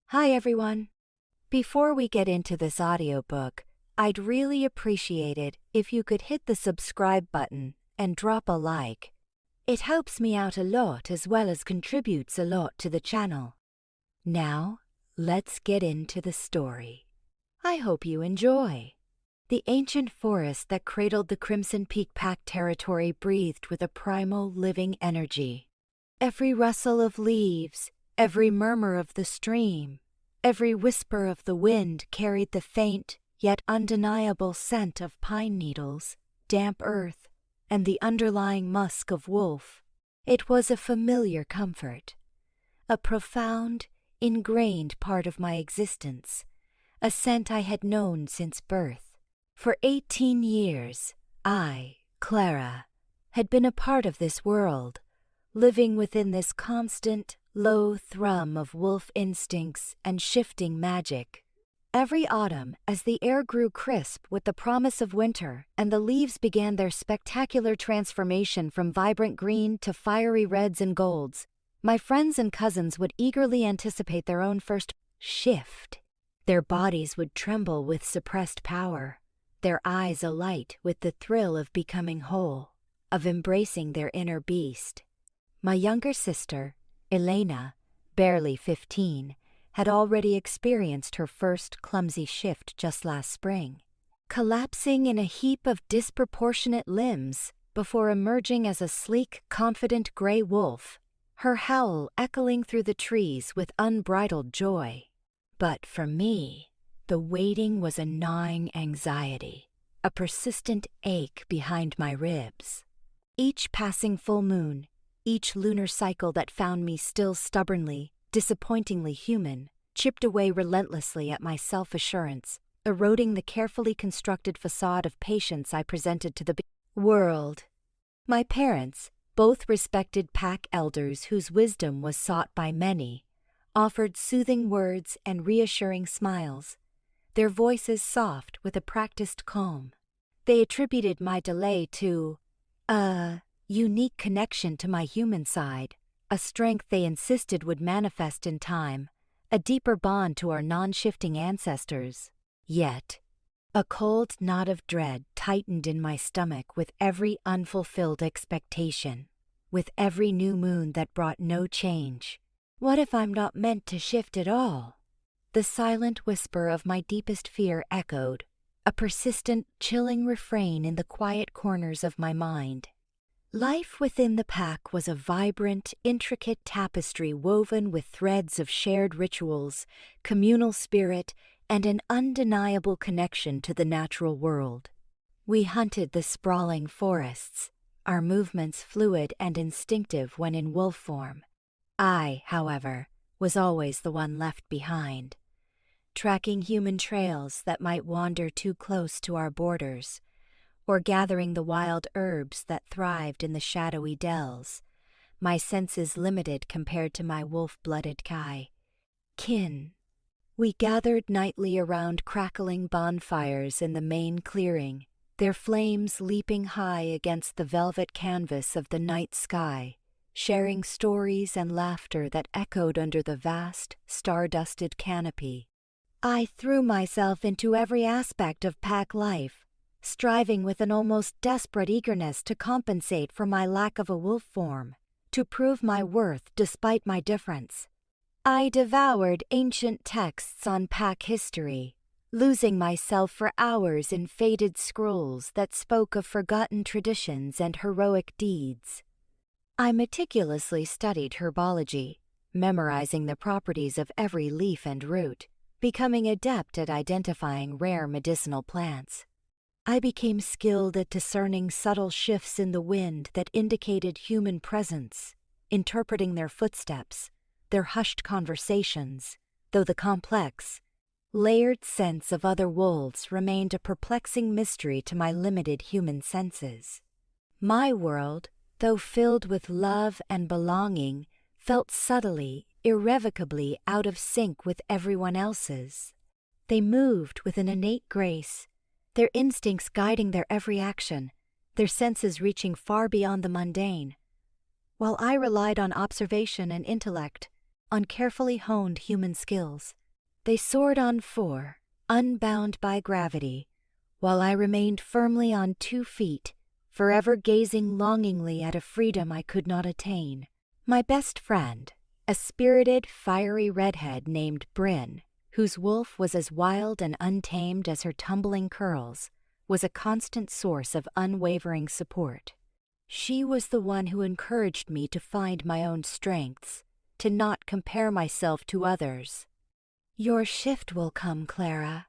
Hi everyone! Before we get into this audiobook, I'd really appreciate it if you could hit the subscribe button and drop a like. It helps me out a lot as well as contributes a lot to the channel. Now, let's get into the story. I hope you enjoy. The ancient forest that cradled the Stonepeak Pack territory breathed with a primal living energy. Every rustle of leaves, every murmur of the stream, every whisper of the wind carried the faint yet undeniable scent of pine needles, damp earth, and the underlying musk of wolf. It was a familiar comfort, a profound, ingrained part of my existence, a scent I had known since birth. For 18 years, I, Clara, had been a part of this world, living within this constant, low thrum of wolf instincts and shifting magic. Every autumn, as the air grew crisp with the promise of winter and the leaves began their spectacular transformation from vibrant green to fiery reds and golds, my friends and cousins would eagerly anticipate their own first shift. Their bodies would tremble with suppressed power, their eyes alight with the thrill of becoming whole, of embracing their inner beast. My younger sister, Elena, barely 15, had already experienced her first clumsy shift just last spring, collapsing in a heap of disproportionate limbs before emerging as a sleek, confident gray wolf, her howl echoing through the trees with unbridled joy. But for me, the waiting was a gnawing anxiety, a persistent ache behind my ribs. Each passing full moon, each lunar cycle that found me still stubbornly, disappointingly human, chipped away relentlessly at my self-assurance, eroding the carefully constructed facade of patience I presented to the world. My parents, both respected pack elders whose wisdom was sought by many, offered soothing words and reassuring smiles, their voices soft with a practiced calm. They attributed my delay to a unique connection to my human side, a strength they insisted would manifest in time, a deeper bond to our non-shifting ancestors. Yet, a cold knot of dread tightened in my stomach with every unfulfilled expectation, with every new moon that brought no change. What if I'm not meant to shift at all? The silent whisper of my deepest fear echoed, a persistent, chilling refrain in the quiet corners of my mind. Life within the pack was a vibrant, intricate tapestry woven with threads of shared rituals, communal spirit, and an undeniable connection to the natural world. We hunted the sprawling forests, our movements fluid and instinctive when in wolf form. I, however, was always the one left behind, tracking human trails that might wander too close to our borders, or gathering the wild herbs that thrived in the shadowy dells, my senses limited compared to my wolf-blooded kin. We gathered nightly around crackling bonfires in the main clearing, their flames leaping high against the velvet canvas of the night sky, sharing stories and laughter that echoed under the vast, star-dusted canopy. I threw myself into every aspect of pack life, striving with an almost desperate eagerness to compensate for my lack of a wolf form, to prove my worth despite my difference. I devoured ancient texts on pack history, losing myself for hours in faded scrolls that spoke of forgotten traditions and heroic deeds. I meticulously studied herbology, memorizing the properties of every leaf and root, becoming adept at identifying rare medicinal plants. I became skilled at discerning subtle shifts in the wind that indicated human presence, interpreting their footsteps, their hushed conversations, though the complex, layered sense of other wolves remained a perplexing mystery to my limited human senses. My world, though filled with love and belonging, felt subtly, irrevocably out of sync with everyone else's. They moved with an innate grace, their instincts guiding their every action, their senses reaching far beyond the mundane, while I relied on observation and intellect, on carefully honed human skills. They soared on 4, unbound by gravity, while I remained firmly on 2 feet, forever gazing longingly at a freedom I could not attain. My best friend, a spirited, fiery redhead named Bryn, whose wolf was as wild and untamed as her tumbling curls, was a constant source of unwavering support. She was the one who encouraged me to find my own strengths, to not compare myself to others. "Your shift will come, Clara,"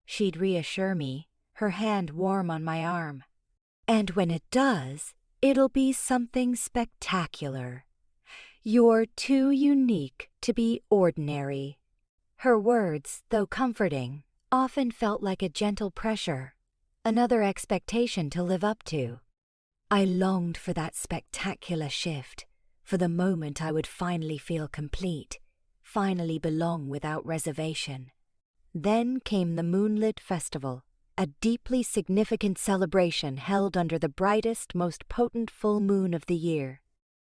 she'd reassure me, her hand warm on my arm. "And when it does, it'll be something spectacular. You're too unique to be ordinary." Her words, though comforting, often felt like a gentle pressure, another expectation to live up to. I longed for that spectacular shift, for the moment I would finally feel complete, finally belong without reservation. Then came the moonlit festival, a deeply significant celebration held under the brightest, most potent full moon of the year.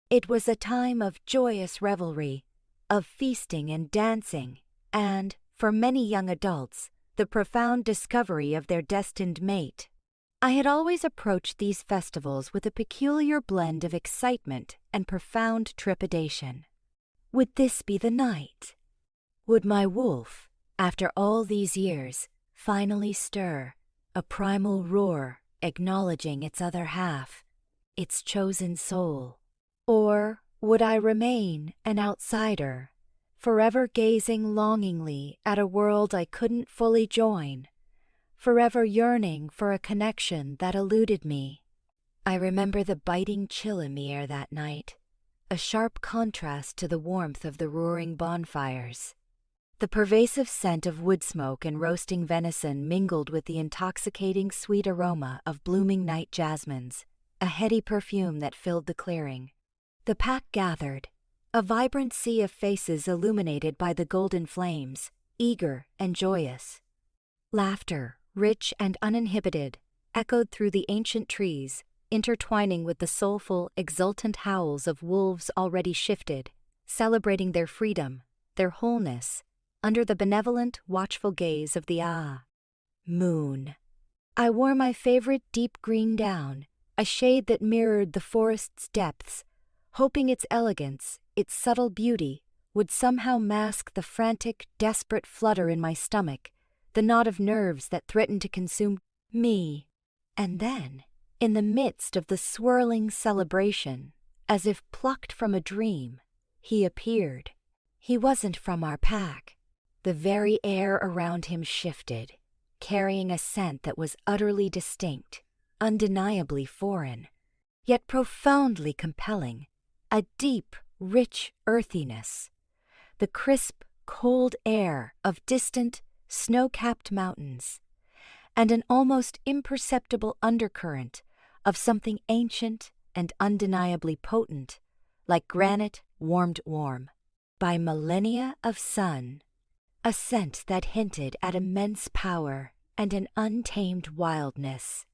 It was a time of joyous revelry, of feasting and dancing, and, for many young adults, the profound discovery of their destined mate. I had always approached these festivals with a peculiar blend of excitement and profound trepidation. Would this be the night? Would my wolf, after all these years, finally stir, a primal roar acknowledging its other half, its chosen soul? Or would I remain an outsider, forever gazing longingly at a world I couldn't fully join, forever yearning for a connection that eluded me? I remember the biting chill in the air that night, a sharp contrast to the warmth of the roaring bonfires. The pervasive scent of wood smoke and roasting venison mingled with the intoxicating sweet aroma of blooming night jasmines, a heady perfume that filled the clearing. The pack gathered, a vibrant sea of faces illuminated by the golden flames, eager and joyous. Laughter, rich and uninhibited, echoed through the ancient trees, intertwining with the soulful, exultant howls of wolves already shifted, celebrating their freedom, their wholeness, under the benevolent, watchful gaze of the moon. I wore my favorite deep green gown, a shade that mirrored the forest's depths, hoping its elegance, its subtle beauty, would somehow mask the frantic, desperate flutter in my stomach, the knot of nerves that threatened to consume me. And then, in the midst of the swirling celebration, as if plucked from a dream, he appeared. He wasn't from our pack. The very air around him shifted, carrying a scent that was utterly distinct, undeniably foreign, yet profoundly compelling, a deep, rich earthiness, the crisp, cold air of distant, snow-capped mountains, and an almost imperceptible undercurrent of something ancient and undeniably potent, like granite warmed warm by millennia of sun, a scent that hinted at immense power and an untamed wildness.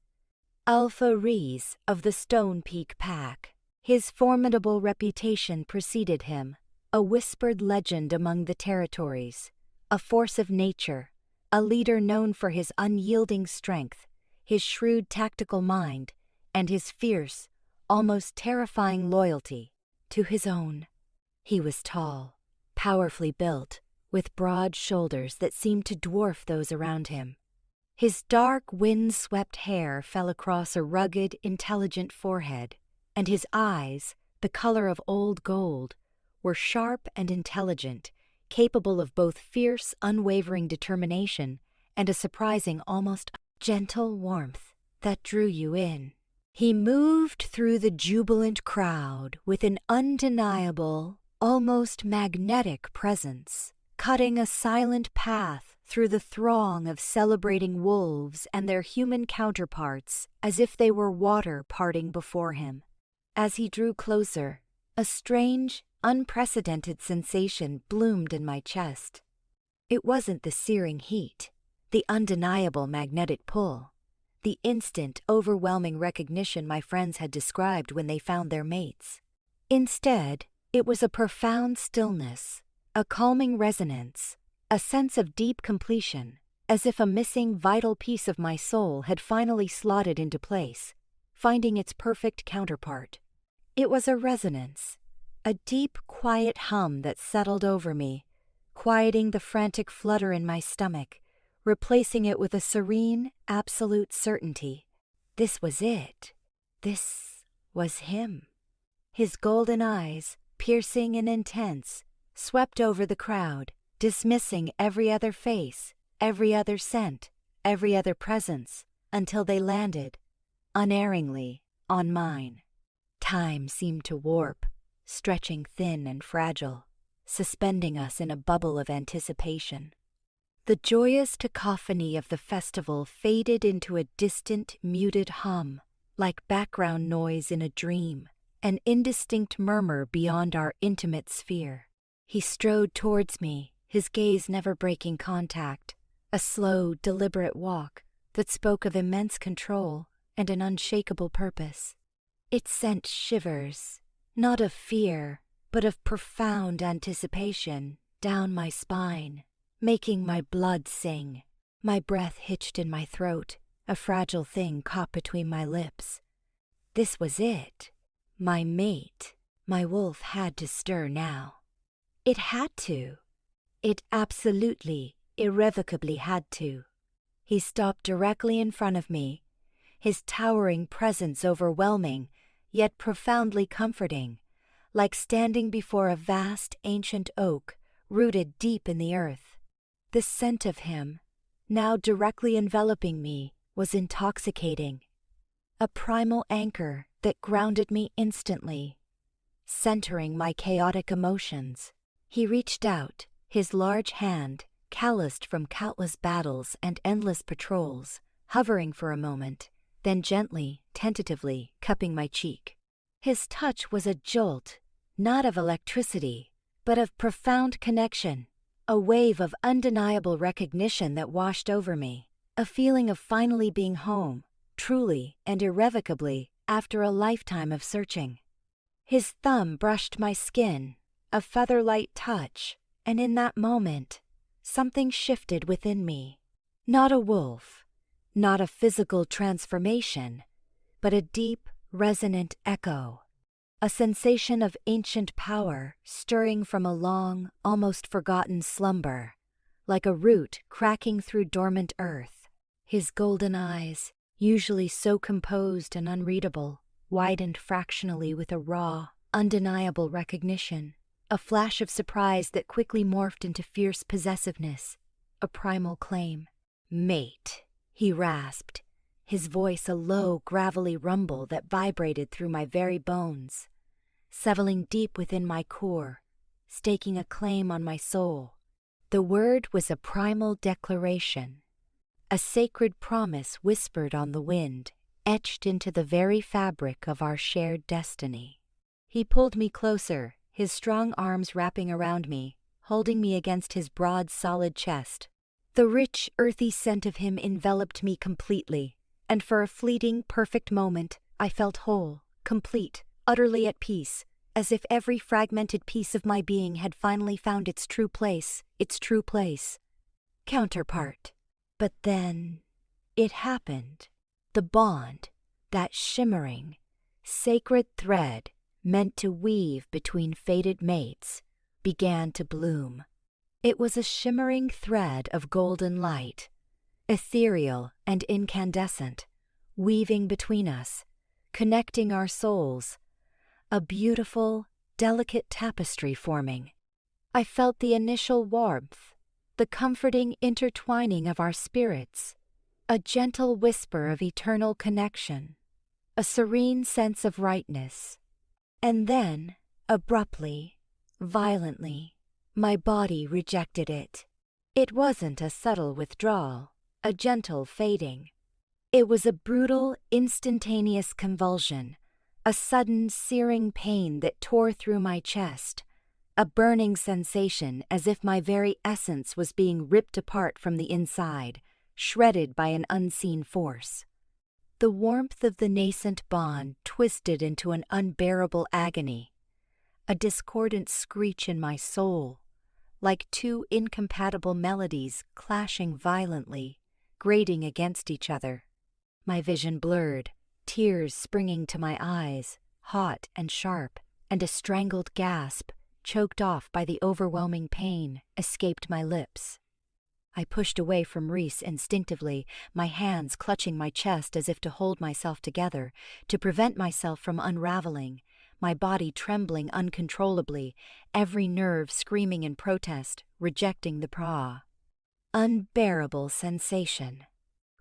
Alpha Rhys of the Stonepeak Pack. His formidable reputation preceded him, a whispered legend among the territories, a force of nature, a leader known for his unyielding strength, his shrewd tactical mind, and his fierce, almost terrifying loyalty to his own. He was tall, powerfully built, with broad shoulders that seemed to dwarf those around him. His dark, wind-swept hair fell across a rugged, intelligent forehead, and his eyes, the color of old gold, were sharp and intelligent, capable of both fierce, unwavering determination and a surprising, almost gentle warmth that drew you in. He moved through the jubilant crowd with an undeniable, almost magnetic presence, cutting a silent path through the throng of celebrating wolves and their human counterparts as if they were water parting before him. As he drew closer, a strange, unprecedented sensation bloomed in my chest. It wasn't the searing heat, the undeniable magnetic pull, the instant, overwhelming recognition my friends had described when they found their mates. Instead, it was a profound stillness, a calming resonance, a sense of deep completion, as if a missing vital piece of my soul had finally slotted into place, finding its perfect counterpart. It was a resonance, a deep, quiet hum that settled over me, quieting the frantic flutter in my stomach, replacing it with a serene, absolute certainty. This was it. This was him. His golden eyes, piercing and intense, swept over the crowd, dismissing every other face, every other scent, every other presence, until they landed, unerringly, on mine. Time seemed to warp, stretching thin and fragile, suspending us in a bubble of anticipation. The joyous cacophony of the festival faded into a distant, muted hum, like background noise in a dream, an indistinct murmur beyond our intimate sphere. He strode towards me, his gaze never breaking contact, a slow, deliberate walk that spoke of immense control and an unshakable purpose. It sent shivers, not of fear, but of profound anticipation, down my spine, making my blood sing. My breath hitched in my throat, a fragile thing caught between my lips. This was it. My mate, my wolf had to stir now. It had to. It absolutely, irrevocably had to. He stopped directly in front of me, his towering presence overwhelming, yet profoundly comforting, like standing before a vast ancient oak rooted deep in the earth. The scent of him, now directly enveloping me, was intoxicating. A primal anchor that grounded me instantly, centering my chaotic emotions. He reached out, his large hand, calloused from countless battles and endless patrols, hovering for a moment, then gently, tentatively, cupping my cheek. His touch was a jolt, not of electricity, but of profound connection, a wave of undeniable recognition that washed over me, a feeling of finally being home, truly and irrevocably, after a lifetime of searching. His thumb brushed my skin, a feather-light touch, and in that moment, something shifted within me. Not a wolf, not a physical transformation, but a deep, resonant echo, a sensation of ancient power stirring from a long, almost forgotten slumber, like a root cracking through dormant earth. His golden eyes, usually so composed and unreadable, widened fractionally with a raw, undeniable recognition, a flash of surprise that quickly morphed into fierce possessiveness, a primal claim. "Mate," he rasped, his voice a low, gravelly rumble that vibrated through my very bones, settling deep within my core, staking a claim on my soul. The word was a primal declaration, a sacred promise whispered on the wind, etched into the very fabric of our shared destiny. He pulled me closer, his strong arms wrapping around me, holding me against his broad, solid chest. The rich, earthy scent of him enveloped me completely, and for a fleeting, perfect moment, I felt whole, complete, utterly at peace, as if every fragmented piece of my being had finally found its true place, counterpart. But then, it happened. The bond, that shimmering, sacred thread meant to weave between fated mates, began to bloom. It was a shimmering thread of golden light, ethereal and incandescent, weaving between us, connecting our souls, a beautiful, delicate tapestry forming. I felt the initial warmth, the comforting intertwining of our spirits, a gentle whisper of eternal connection, a serene sense of rightness. And then, abruptly, violently, my body rejected it. It wasn't a subtle withdrawal, a gentle fading. It was a brutal, instantaneous convulsion, a sudden, searing pain that tore through my chest, a burning sensation as if my very essence was being ripped apart from the inside, shredded by an unseen force. The warmth of the nascent bond twisted into an unbearable agony, a discordant screech in my soul, like two incompatible melodies clashing violently, grating against each other. My vision blurred, tears springing to my eyes, hot and sharp, and a strangled gasp, choked off by the overwhelming pain, escaped my lips. I pushed away from Rhys instinctively, my hands clutching my chest as if to hold myself together, to prevent myself from unraveling, my body trembling uncontrollably, every nerve screaming in protest, rejecting the paw. Unbearable sensation.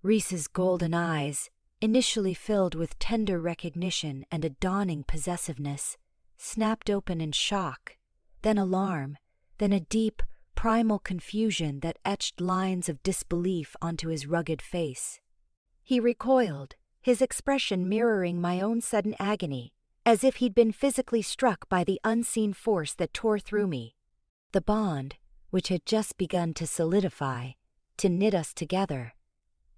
Rhys's golden eyes, initially filled with tender recognition and a dawning possessiveness, snapped open in shock, then alarm, then a deep, primal confusion that etched lines of disbelief onto his rugged face. He recoiled, his expression mirroring my own sudden agony, as if he'd been physically struck by the unseen force that tore through me. The bond, which had just begun to solidify, to knit us together,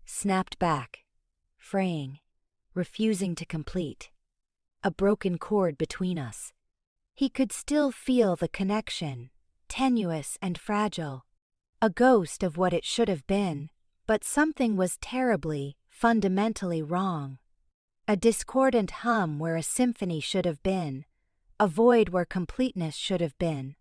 snapped back, fraying, refusing to complete. A broken cord between us. He could still feel the connection, tenuous and fragile, a ghost of what it should have been, but something was terribly, fundamentally wrong. A discordant hum where a symphony should have been, a void where completeness should have been.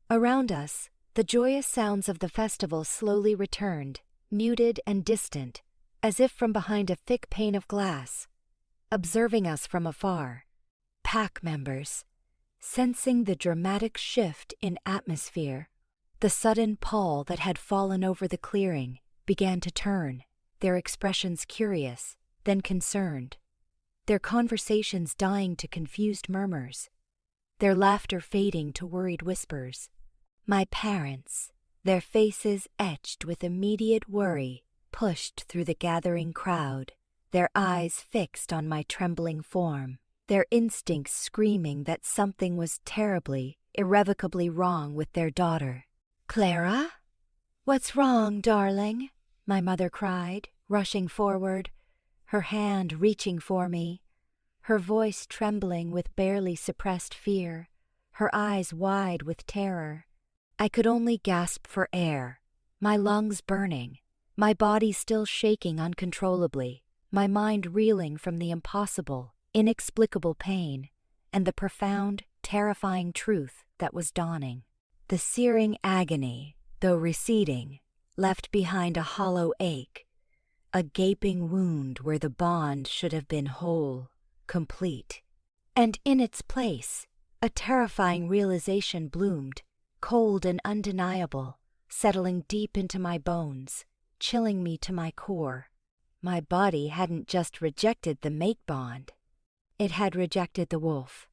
Around us, the joyous sounds of the festival slowly returned, muted and distant, as if from behind a thick pane of glass, observing us from afar. Pack members, sensing the dramatic shift in atmosphere, the sudden pall that had fallen over the clearing, began to turn, their expressions curious, then concerned, their conversations dying to confused murmurs, their laughter fading to worried whispers. My parents, their faces etched with immediate worry, pushed through the gathering crowd, their eyes fixed on my trembling form, their instincts screaming that something was terribly, irrevocably wrong with their daughter. "Clara? What's wrong, darling?" my mother cried, rushing forward, her hand reaching for me, her voice trembling with barely suppressed fear, her eyes wide with terror. I could only gasp for air, my lungs burning, my body still shaking uncontrollably, my mind reeling from the impossible, inexplicable pain, and the profound, terrifying truth that was dawning. The searing agony, though receding, left behind a hollow ache, a gaping wound where the bond should have been whole, complete. And in its place, a terrifying realization bloomed, cold and undeniable, settling deep into my bones, chilling me to my core. My body hadn't just rejected the mate bond. It had rejected the wolf.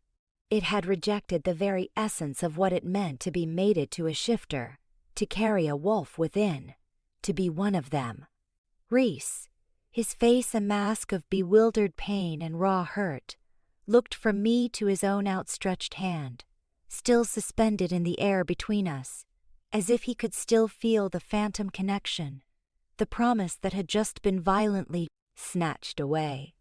It had rejected the very essence of what it meant to be mated to a shifter, to carry a wolf within, to be one of them. Rhys, his face a mask of bewildered pain and raw hurt, looked from me to his own outstretched hand, still suspended in the air between us, as if he could still feel the phantom connection, the promise that had just been violently snatched away.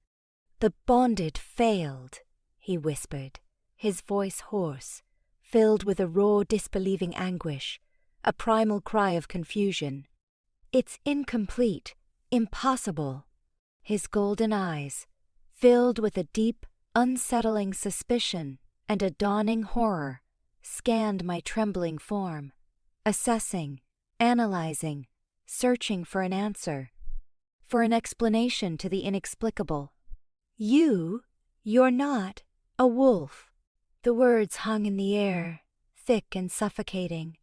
"The bonded failed," he whispered, his voice hoarse, filled with a raw disbelieving anguish, a primal cry of confusion. "It's incomplete, impossible." His golden eyes, filled with a deep, unsettling suspicion and a dawning horror, scanned my trembling form, assessing, analyzing, searching for an answer, for an explanation to the inexplicable. You're not a wolf." The words hung in the air, thick and suffocating,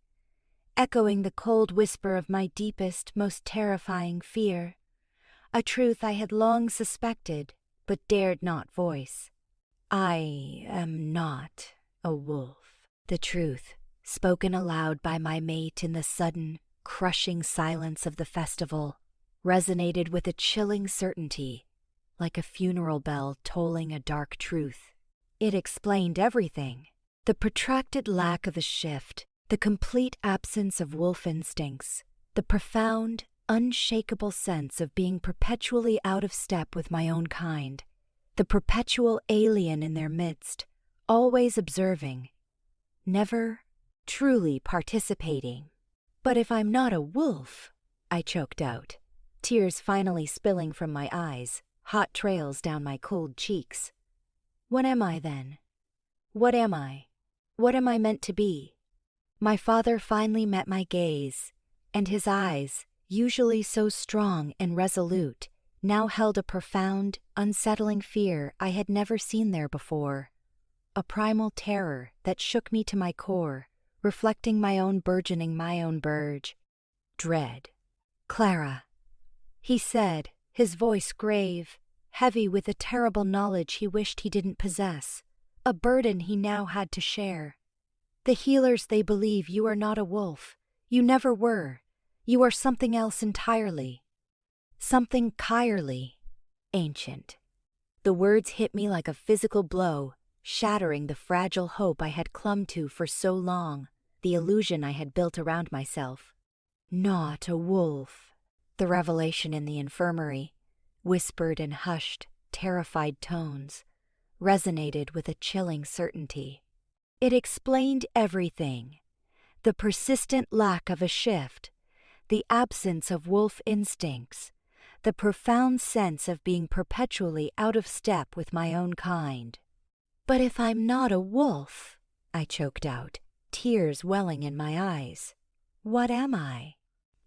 echoing the cold whisper of my deepest, most terrifying fear, a truth I had long suspected but dared not voice. "I am not a wolf." The truth, spoken aloud by my mate in the sudden, crushing silence of the festival, resonated with a chilling certainty, like a funeral bell tolling a dark truth. It explained everything. The protracted lack of a shift, the complete absence of wolf instincts, the profound, unshakable sense of being perpetually out of step with my own kind, the perpetual alien in their midst, always observing, never truly participating. But if I'm not a wolf, I choked out, tears finally spilling from my eyes, hot trails down my cold cheeks. What am I then? What am I? What am I meant to be? My father finally met my gaze, and his eyes, usually so strong and resolute, now held a profound, unsettling fear I had never seen there before. A primal terror that shook me to my core, reflecting my own burgeoning, my own burge. Dread. "Clara," he said, his voice grave, heavy with a terrible knowledge he wished he didn't possess, a burden he now had to share. "The healers, they believe you are not a wolf. You never were. You are something else entirely. Something chirely, ancient." The words hit me like a physical blow, shattering the fragile hope I had clung to for so long, the illusion I had built around myself. Not a wolf. The revelation in the infirmary, whispered in hushed, terrified tones, resonated with a chilling certainty. It explained everything. The persistent lack of a shift, the absence of wolf instincts, the profound sense of being perpetually out of step with my own kind. "But if I'm not a wolf," I choked out, tears welling in my eyes, "what am I?"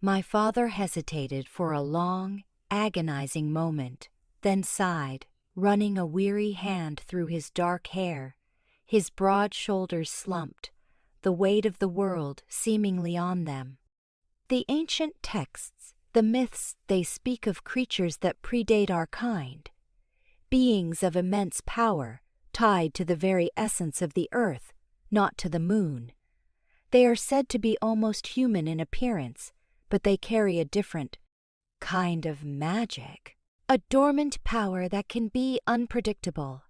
My father hesitated for a long, agonizing moment, then sighed, running a weary hand through his dark hair. His broad shoulders slumped, the weight of the world seemingly on them. "The ancient texts, the myths, they speak of creatures that predate our kind, beings of immense power, tied to the very essence of the earth, not to the moon. They are said to be almost human in appearance, but they carry a different kind of magic, a dormant power that can be unpredictable.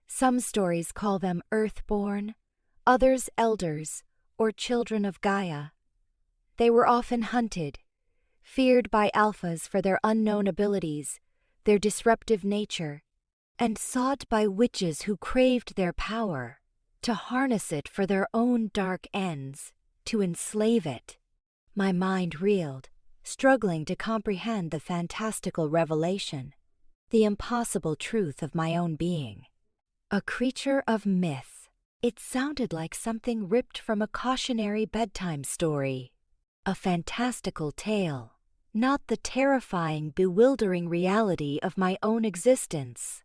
Some stories call them earthborn, others elders, or children of Gaia. They were often hunted, feared by alphas for their unknown abilities, their disruptive nature, and sought by witches who craved their power, to harness it for their own dark ends, to enslave it." My mind reeled, struggling to comprehend the fantastical revelation, the impossible truth of my own being. A creature of myth. It sounded like something ripped from a cautionary bedtime story. A fantastical tale, not the terrifying, bewildering reality of my own existence.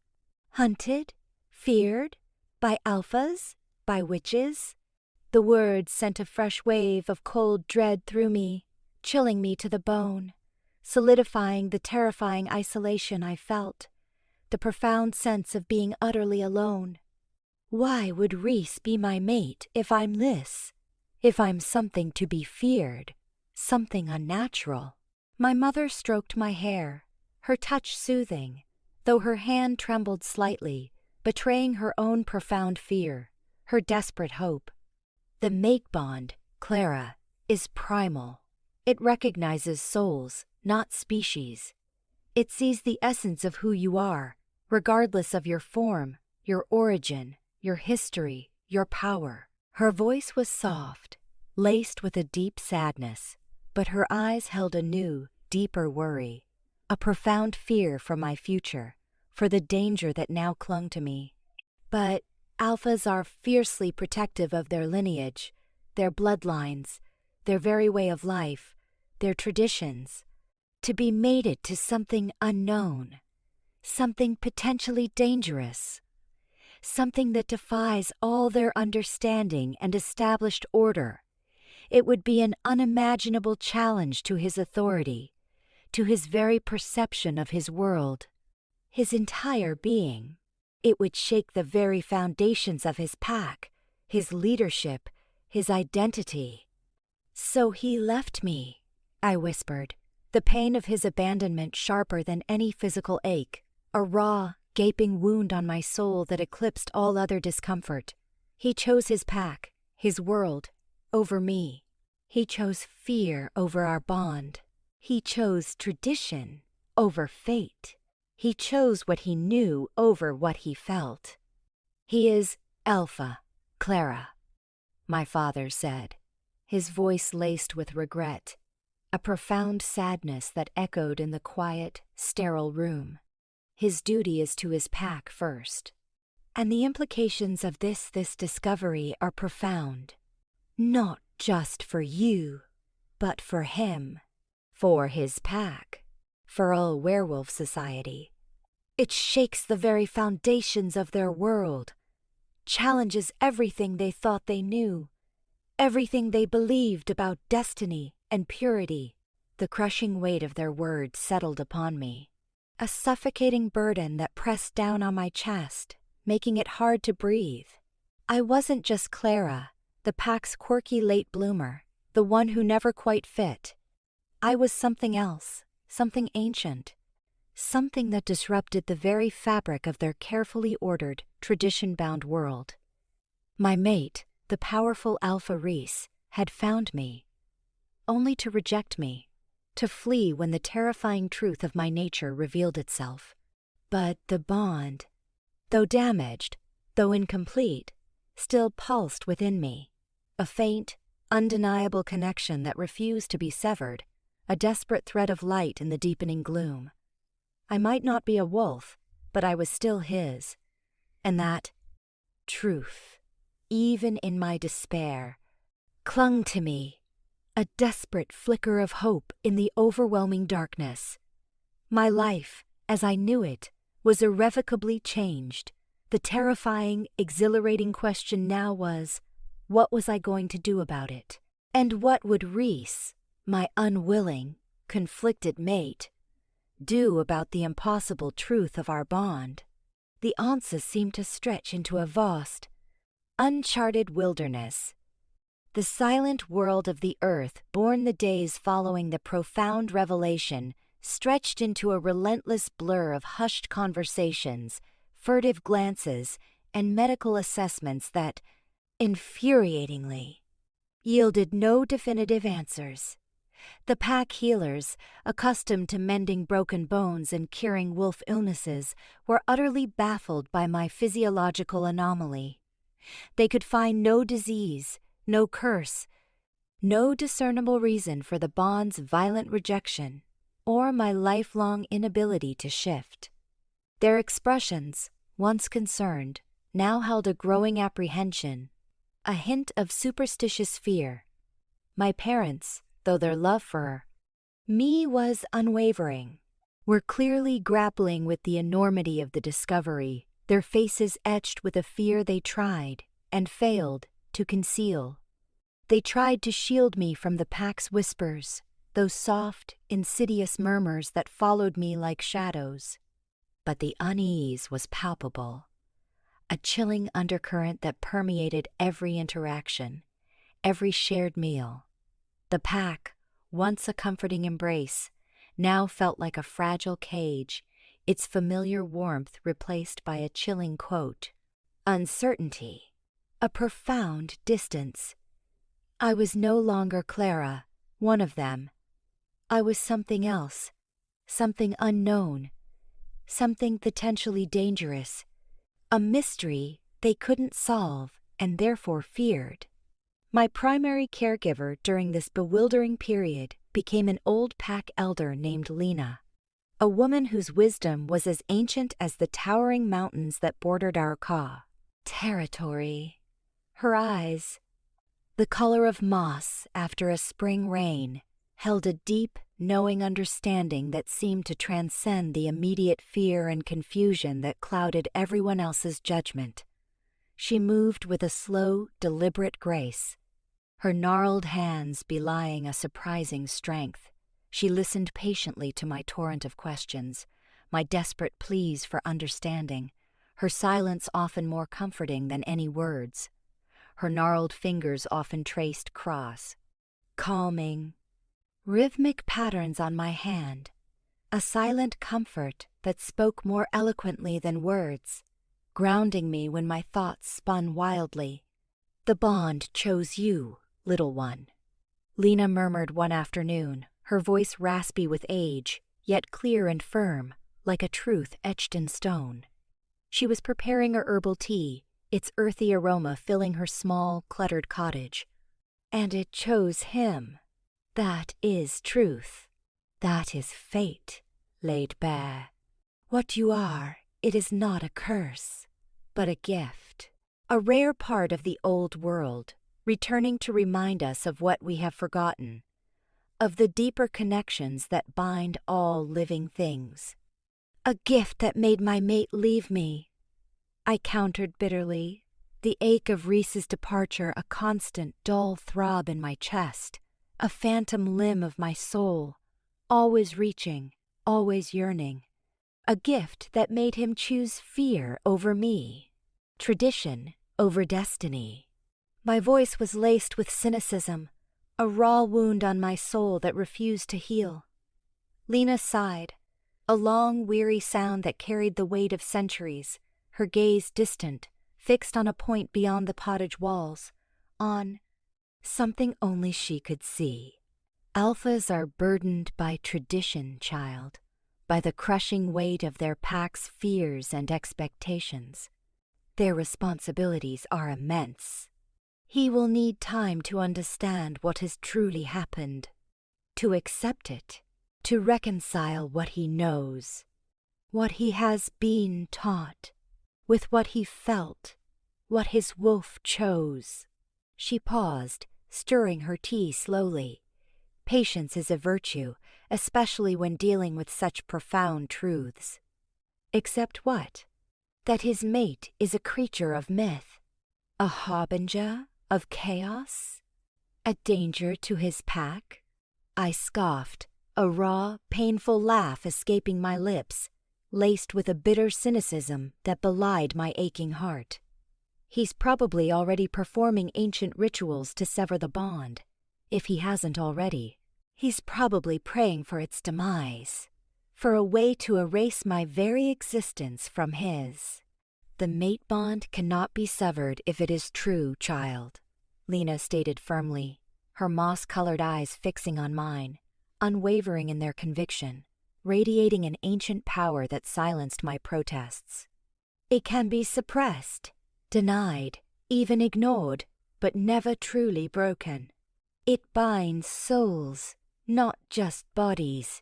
Hunted? Feared? By alphas? By witches? The words sent a fresh wave of cold dread through me, chilling me to the bone, solidifying the terrifying isolation I felt, the profound sense of being utterly alone. Why would Rhys be my mate if I'm this? If I'm something to be feared, something unnatural? My mother stroked my hair, her touch soothing, though her hand trembled slightly, betraying her own profound fear, her desperate hope. The mate bond, Clara, is primal. It recognizes souls, not species. It sees the essence of who you are, regardless of your form, your origin, your history, your power. Her voice was soft, laced with a deep sadness, but her eyes held a new, deeper worry, a profound fear for my future, for the danger that now clung to me. But alphas are fiercely protective of their lineage, their bloodlines, their very way of life, their traditions. To be mated to something unknown, something potentially dangerous, something that defies all their understanding and established order, it would be an unimaginable challenge to his authority, to his very perception of his world, his entire being. It would shake the very foundations of his pack, his leadership, his identity. "So he left me," I whispered, the pain of his abandonment sharper than any physical ache, a raw, gaping wound on my soul that eclipsed all other discomfort. He chose his pack, his world, over me. He chose fear over our bond. He chose tradition over fate. He chose what he knew over what he felt. He is Alpha, Clara. my father said, his voice laced with regret, a profound sadness that echoed in the quiet, sterile room. His duty is to his pack first. And the implications of this discovery are profound. Not just for you, but for him, for his pack, for all werewolf society. It shakes the very foundations of their world, challenges everything they thought they knew, everything they believed about destiny and purity. The crushing weight of their words settled upon me, a suffocating burden that pressed down on my chest, making it hard to breathe. I wasn't just Clara, the pack's quirky late bloomer, the one who never quite fit. I was something else, something ancient, something that disrupted the very fabric of their carefully ordered, tradition-bound world. My mate, the powerful Alpha Rhys, had found me, only to reject me, to flee when the terrifying truth of my nature revealed itself. But the bond, though damaged, though incomplete, still pulsed within me, a faint, undeniable connection that refused to be severed, a desperate thread of light in the deepening gloom. I might not be a wolf, but I was still his, and that truth, even in my despair, clung to me, a desperate flicker of hope in the overwhelming darkness. My life, as I knew it, was irrevocably changed. The terrifying, exhilarating question now was, what was I going to do about it? And what would Rhys, my unwilling, conflicted mate, do about the impossible truth of our bond? The answers seemed to stretch into a vast, uncharted wilderness. The silent world of the earth, born the days following the profound revelation, stretched into a relentless blur of hushed conversations, furtive glances, and medical assessments that, infuriatingly, yielded no definitive answers. The pack healers, accustomed to mending broken bones and curing wolf illnesses, were utterly baffled by my physiological anomaly. They could find no disease, no curse, no discernible reason for the bond's violent rejection, or my lifelong inability to shift. Their expressions, once concerned, now held a growing apprehension, a hint of superstitious fear. My parents, though their love for me was unwavering, were clearly grappling with the enormity of the discovery, their faces etched with a fear they tried, and failed, to conceal. They tried to shield me from the pack's whispers, those soft, insidious murmurs that followed me like shadows. But the unease was palpable, a chilling undercurrent that permeated every interaction, every shared meal. The pack, once a comforting embrace, now felt like a fragile cage, its familiar warmth replaced by a chilling uncertainty, a profound distance. I was no longer Clara, one of them. I was something else, something unknown, something potentially dangerous, a mystery they couldn't solve and therefore feared. My primary caregiver during this bewildering period became an old pack elder named Lena, a woman whose wisdom was as ancient as the towering mountains that bordered our territory. Her eyes, the color of moss after a spring rain, held a deep, knowing understanding that seemed to transcend the immediate fear and confusion that clouded everyone else's judgment. She moved with a slow, deliberate grace, her gnarled hands belying a surprising strength. She listened patiently to my torrent of questions, my desperate pleas for understanding, her silence often more comforting than any words. Her gnarled fingers often traced calming, rhythmic patterns on my hand, a silent comfort that spoke more eloquently than words, grounding me when my thoughts spun wildly. "The bond chose you, little one," Lena murmured one afternoon, her voice raspy with age, yet clear and firm, like a truth etched in stone. She was preparing a herbal tea, its earthy aroma filling her small, cluttered cottage. And it chose him. That is truth. That is fate, laid bare. What you are, it is not a curse, but a gift. A rare part of the old world, returning to remind us of what we have forgotten, of the deeper connections that bind all living things. A gift that made my mate leave me, I countered bitterly, the ache of Rhys's departure a constant dull throb in my chest, a phantom limb of my soul, always reaching, always yearning. A gift that made him choose fear over me, tradition over destiny. My voice was laced with cynicism, a raw wound on my soul that refused to heal. Lena sighed, a long, weary sound that carried the weight of centuries, her gaze distant, fixed on a point beyond the cottage walls, on something only she could see. Alphas are burdened by tradition, child, by the crushing weight of their pack's fears and expectations. Their responsibilities are immense. He will need time to understand what has truly happened, to accept it, to reconcile what he knows, what he has been taught, with what he felt, what his wolf chose. She paused, stirring her tea slowly. Patience is a virtue, especially when dealing with such profound truths. Except what? That his mate is a creature of myth, a harbinger of chaos, a danger to his pack? I scoffed, a raw, painful laugh escaping my lips, laced with a bitter cynicism that belied my aching heart. He's probably already performing ancient rituals to sever the bond. If he hasn't already, he's probably praying for its demise, for a way to erase my very existence from his. The mate bond cannot be severed if it is true, child, Lena stated firmly, her moss-colored eyes fixing on mine, unwavering in their conviction, radiating an ancient power that silenced my protests. It can be suppressed, denied, even ignored, but never truly broken. It binds souls, not just bodies.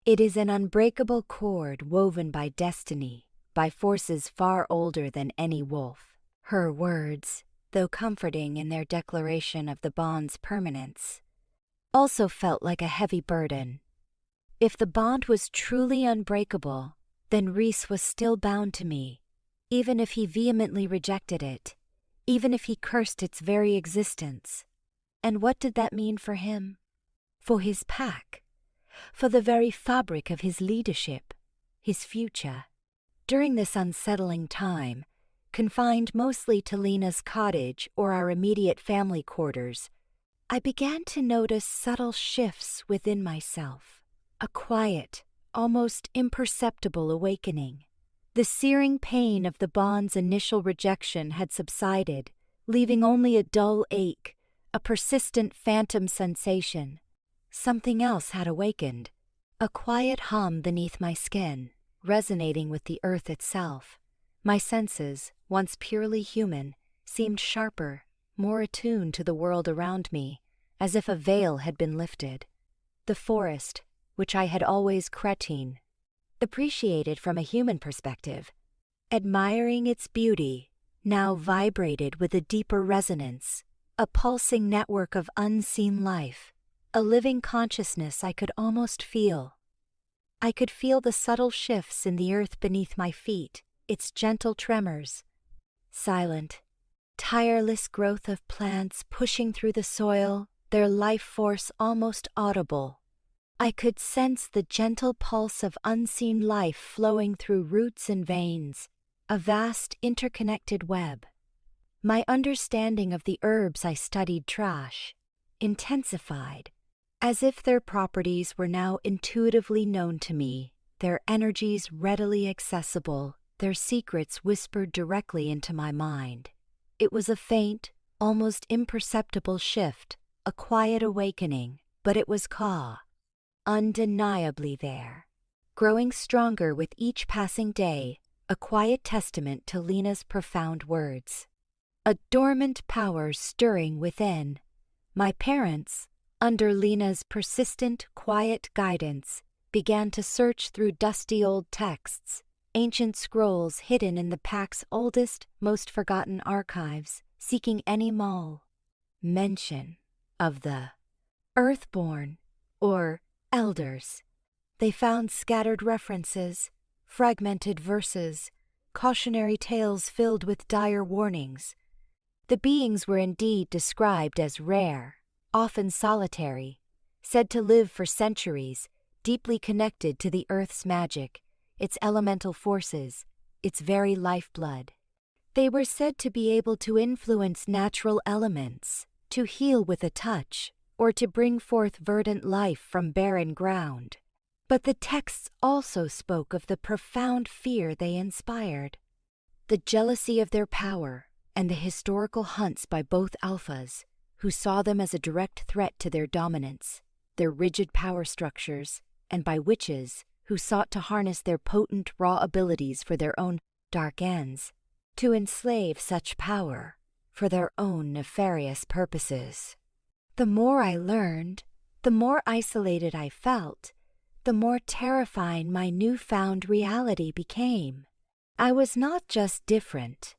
It is an unbreakable cord woven by destiny, by forces far older than any wolf. Her words, though comforting in their declaration of the bond's permanence, also felt like a heavy burden. If the bond was truly unbreakable, then Rhys was still bound to me, even if he vehemently rejected it, even if he cursed its very existence. And what did that mean for him? For his pack? For the very fabric of his leadership? His future? During this unsettling time, confined mostly to Lena's cottage or our immediate family quarters, I began to notice subtle shifts within myself. A quiet, almost imperceptible awakening. The searing pain of the bond's initial rejection had subsided, leaving only a dull ache, a persistent phantom sensation. Something else had awakened, a quiet hum beneath my skin, resonating with the earth itself. My senses, once purely human, seemed sharper, more attuned to the world around me, as if a veil had been lifted. The forest, which I had always appreciated from a human perspective, admiring its beauty, now vibrated with a deeper resonance, a pulsing network of unseen life, a living consciousness I could almost feel. I could feel the subtle shifts in the earth beneath my feet, its gentle tremors. Silent, tireless growth of plants pushing through the soil, their life force almost audible. I could sense the gentle pulse of unseen life flowing through roots and veins, a vast interconnected web. My understanding of the herbs I studied intensified, as if their properties were now intuitively known to me, their energies readily accessible, their secrets whispered directly into my mind. It was a faint, almost imperceptible shift, a quiet awakening, but it was undeniably there. Growing stronger with each passing day, a quiet testament to Lena's profound words. A dormant power stirring within. My parents, under Lena's persistent, quiet guidance, began to search through dusty old texts, ancient scrolls hidden in the pack's oldest, most forgotten archives, seeking any mention of the Earthborn, or Elders. They found scattered references, fragmented verses, cautionary tales filled with dire warnings. The beings were indeed described as rare, often solitary, said to live for centuries, deeply connected to the Earth's magic, its elemental forces, its very lifeblood. They were said to be able to influence natural elements, to heal with a touch, or to bring forth verdant life from barren ground. But the texts also spoke of the profound fear they inspired, the jealousy of their power, and the historical hunts by both alphas, who saw them as a direct threat to their dominance, their rigid power structures, and by witches who sought to harness their potent raw abilities for their own dark ends, to enslave such power for their own nefarious purposes. The more I learned, the more isolated I felt, the more terrifying my newfound reality became. I was not just different.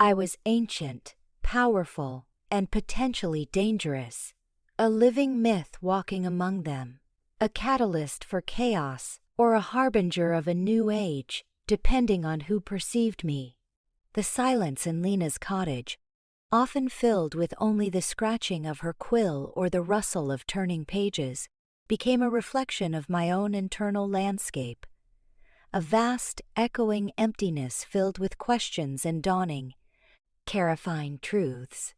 I was ancient, powerful, and potentially dangerous, a living myth walking among them, a catalyst for chaos or a harbinger of a new age, depending on who perceived me. The silence in Lena's cottage, often filled with only the scratching of her quill or the rustle of turning pages, became a reflection of my own internal landscape, a vast, echoing emptiness filled with questions and dawning, terrifying truths.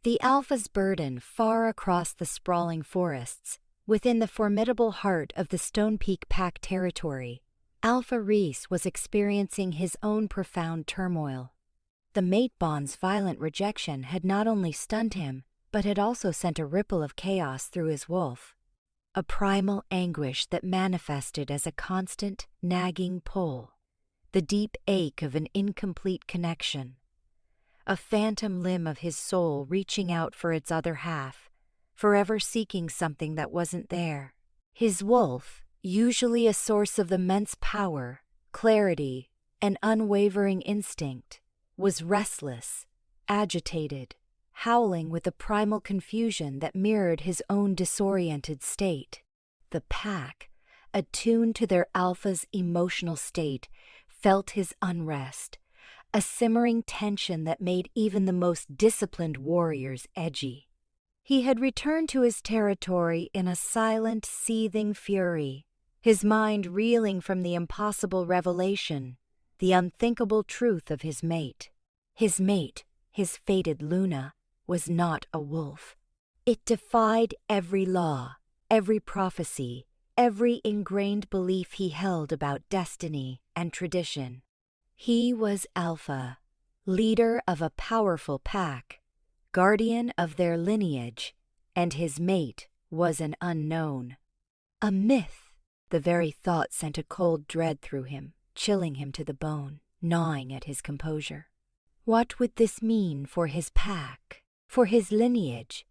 The Alpha's burden far across the sprawling forests, within the formidable heart of the Stonepeak Pack territory, Alpha Rhys was experiencing his own profound turmoil. The mate bond's violent rejection had not only stunned him, but had also sent a ripple of chaos through his wolf, a primal anguish that manifested as a constant, nagging pull, the deep ache of an incomplete connection, a phantom limb of his soul reaching out for its other half, forever seeking something that wasn't there. His wolf, usually a source of immense power, clarity, and unwavering instinct, was restless, agitated, howling with a primal confusion that mirrored his own disoriented state. The pack, attuned to their alpha's emotional state, felt his unrest, a simmering tension that made even the most disciplined warriors edgy. He had returned to his territory in a silent, seething fury, his mind reeling from the impossible revelation, the unthinkable truth of his mate. His mate, his fated Luna, was not a wolf. It defied every law, every prophecy, every ingrained belief he held about destiny and tradition. He was Alpha, leader of a powerful pack, guardian of their lineage, and his mate was an unknown. A myth. The very thought sent a cold dread through him, chilling him to the bone, gnawing at his composure. What would this mean for his pack, for his lineage,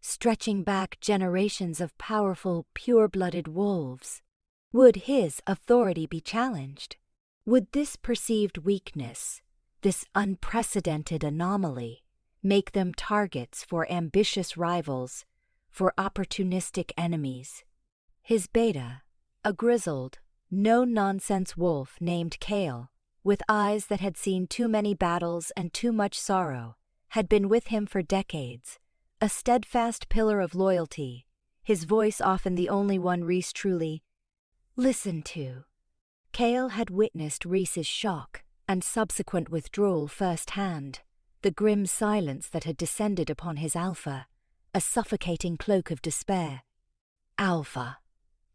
stretching back generations of powerful, pure-blooded wolves? Would his authority be challenged? Would this perceived weakness, this unprecedented anomaly, make them targets for ambitious rivals, for opportunistic enemies? His beta, a grizzled, no-nonsense wolf named Kale, with eyes that had seen too many battles and too much sorrow, had been with him for decades, a steadfast pillar of loyalty, his voice often the only one Rhys truly listened to. Kale had witnessed Rhys's shock and subsequent withdrawal firsthand, the grim silence that had descended upon his Alpha, a suffocating cloak of despair. "Alpha,"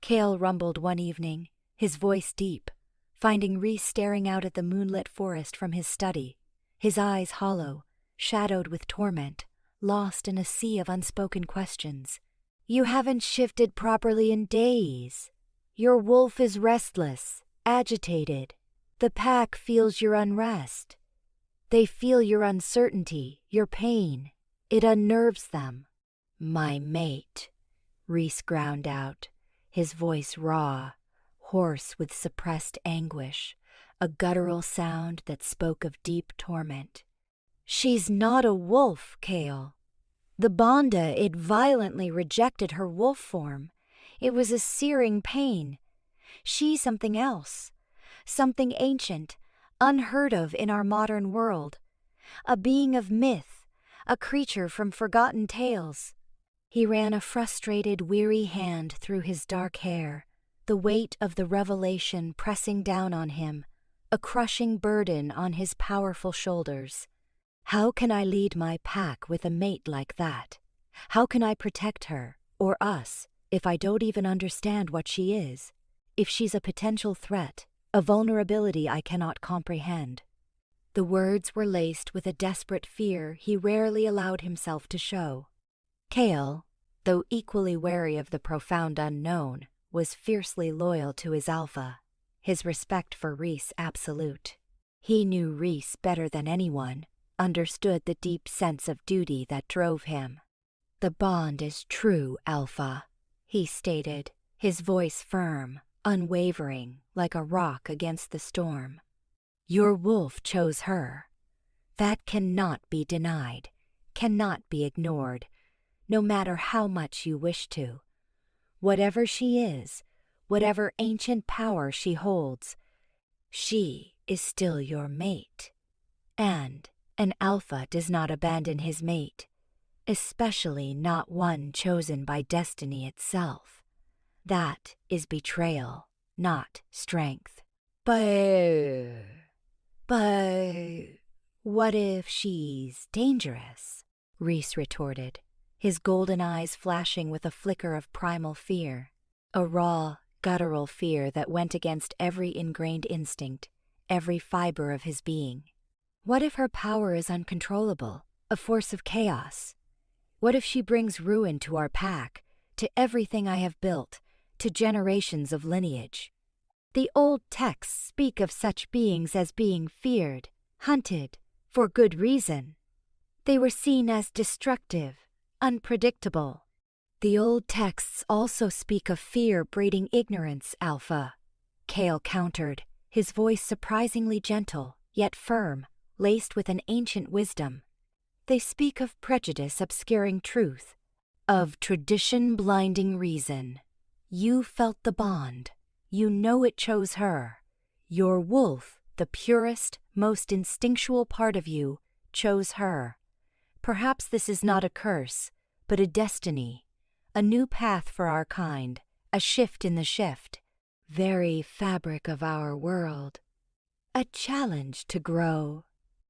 Kale rumbled one evening, his voice deep, finding Rhys staring out at the moonlit forest from his study, his eyes hollow, shadowed with torment, lost in a sea of unspoken questions. "You haven't shifted properly in days. Your wolf is restless, agitated, The pack feels your unrest. They feel your uncertainty, your pain. It unnerves them. My mate, Rhys ground out, his voice raw, hoarse with suppressed anguish, a guttural sound that spoke of deep torment. She's not a wolf, Kale. The Bonda, it violently rejected her wolf form. It was a searing pain. She's something else, something ancient, unheard of in our modern world. A being of myth, a creature from forgotten tales. He ran a frustrated, weary hand through his dark hair, the weight of the revelation pressing down on him, a crushing burden on his powerful shoulders. How can I lead my pack with a mate like that? How can I protect her, or us, if I don't even understand what she is? If she's a potential threat, a vulnerability I cannot comprehend? The words were laced with a desperate fear he rarely allowed himself to show. Kale, though equally wary of the profound unknown, was fiercely loyal to his alpha, his respect for Rhys absolute. He knew Rhys better than anyone, understood the deep sense of duty that drove him. The bond is true, Alpha, he stated, his voice firm, unwavering, like a rock against the storm. Your wolf chose her. That cannot be denied, cannot be ignored, no matter how much you wish to. Whatever she is, whatever ancient power she holds, she is still your mate. And an alpha does not abandon his mate, especially not one chosen by destiny itself. That is betrayal, not strength. But what if she's dangerous? Rhys retorted, his golden eyes flashing with a flicker of primal fear, a raw, guttural fear that went against every ingrained instinct, every fiber of his being. What if her power is uncontrollable, a force of chaos? What if she brings ruin to our pack, to everything I have built, to generations of lineage? The old texts speak of such beings as being feared, hunted, for good reason. They were seen as destructive, unpredictable. The old texts also speak of fear breeding ignorance, Alpha, Kale countered, his voice surprisingly gentle, yet firm, laced with an ancient wisdom. They speak of prejudice obscuring truth, of tradition blinding reason. You felt the bond. You know it chose her. Your wolf, the purest, most instinctual part of you, chose her. Perhaps this is not a curse, but a destiny, a new path for our kind, a shift in the shift, very fabric of our world. A challenge to grow.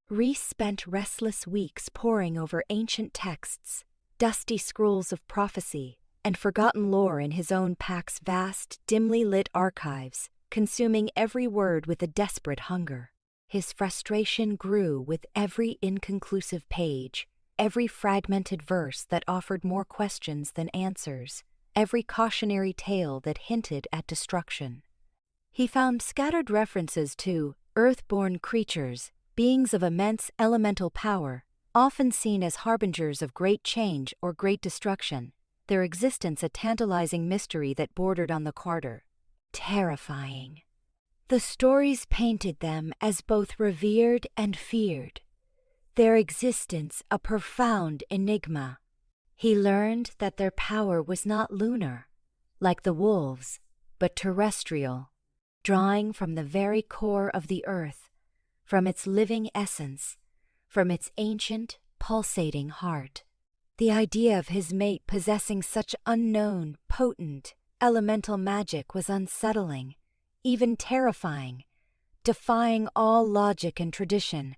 Rhys spent restless weeks poring over ancient texts, dusty scrolls of prophecy, and forgotten lore in his own pack's vast, dimly lit archives, consuming every word with a desperate hunger. His frustration grew with every inconclusive page, every fragmented verse that offered more questions than answers, every cautionary tale that hinted at destruction. He found scattered references to earth-born creatures, beings of immense elemental power, often seen as harbingers of great change or great destruction, their existence a tantalizing mystery that bordered on the quarter. Terrifying. The stories painted them as both revered and feared, their existence a profound enigma. He learned that their power was not lunar, like the wolves, but terrestrial, drawing from the very core of the earth, from its living essence, from its ancient, pulsating heart. The idea of his mate possessing such unknown, potent, elemental magic was unsettling, even terrifying, defying all logic and tradition,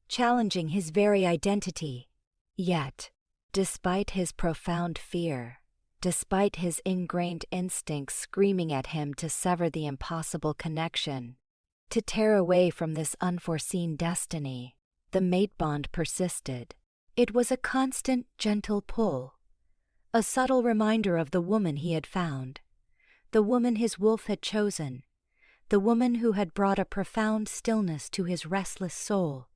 challenging his very identity. Yet, despite his profound fear, despite his ingrained instincts screaming at him to sever the impossible connection, to tear away from this unforeseen destiny, the mate bond persisted. It was a constant, gentle pull, a subtle reminder of the woman he had found, the woman his wolf had chosen, the woman who had brought a profound stillness to his restless soul.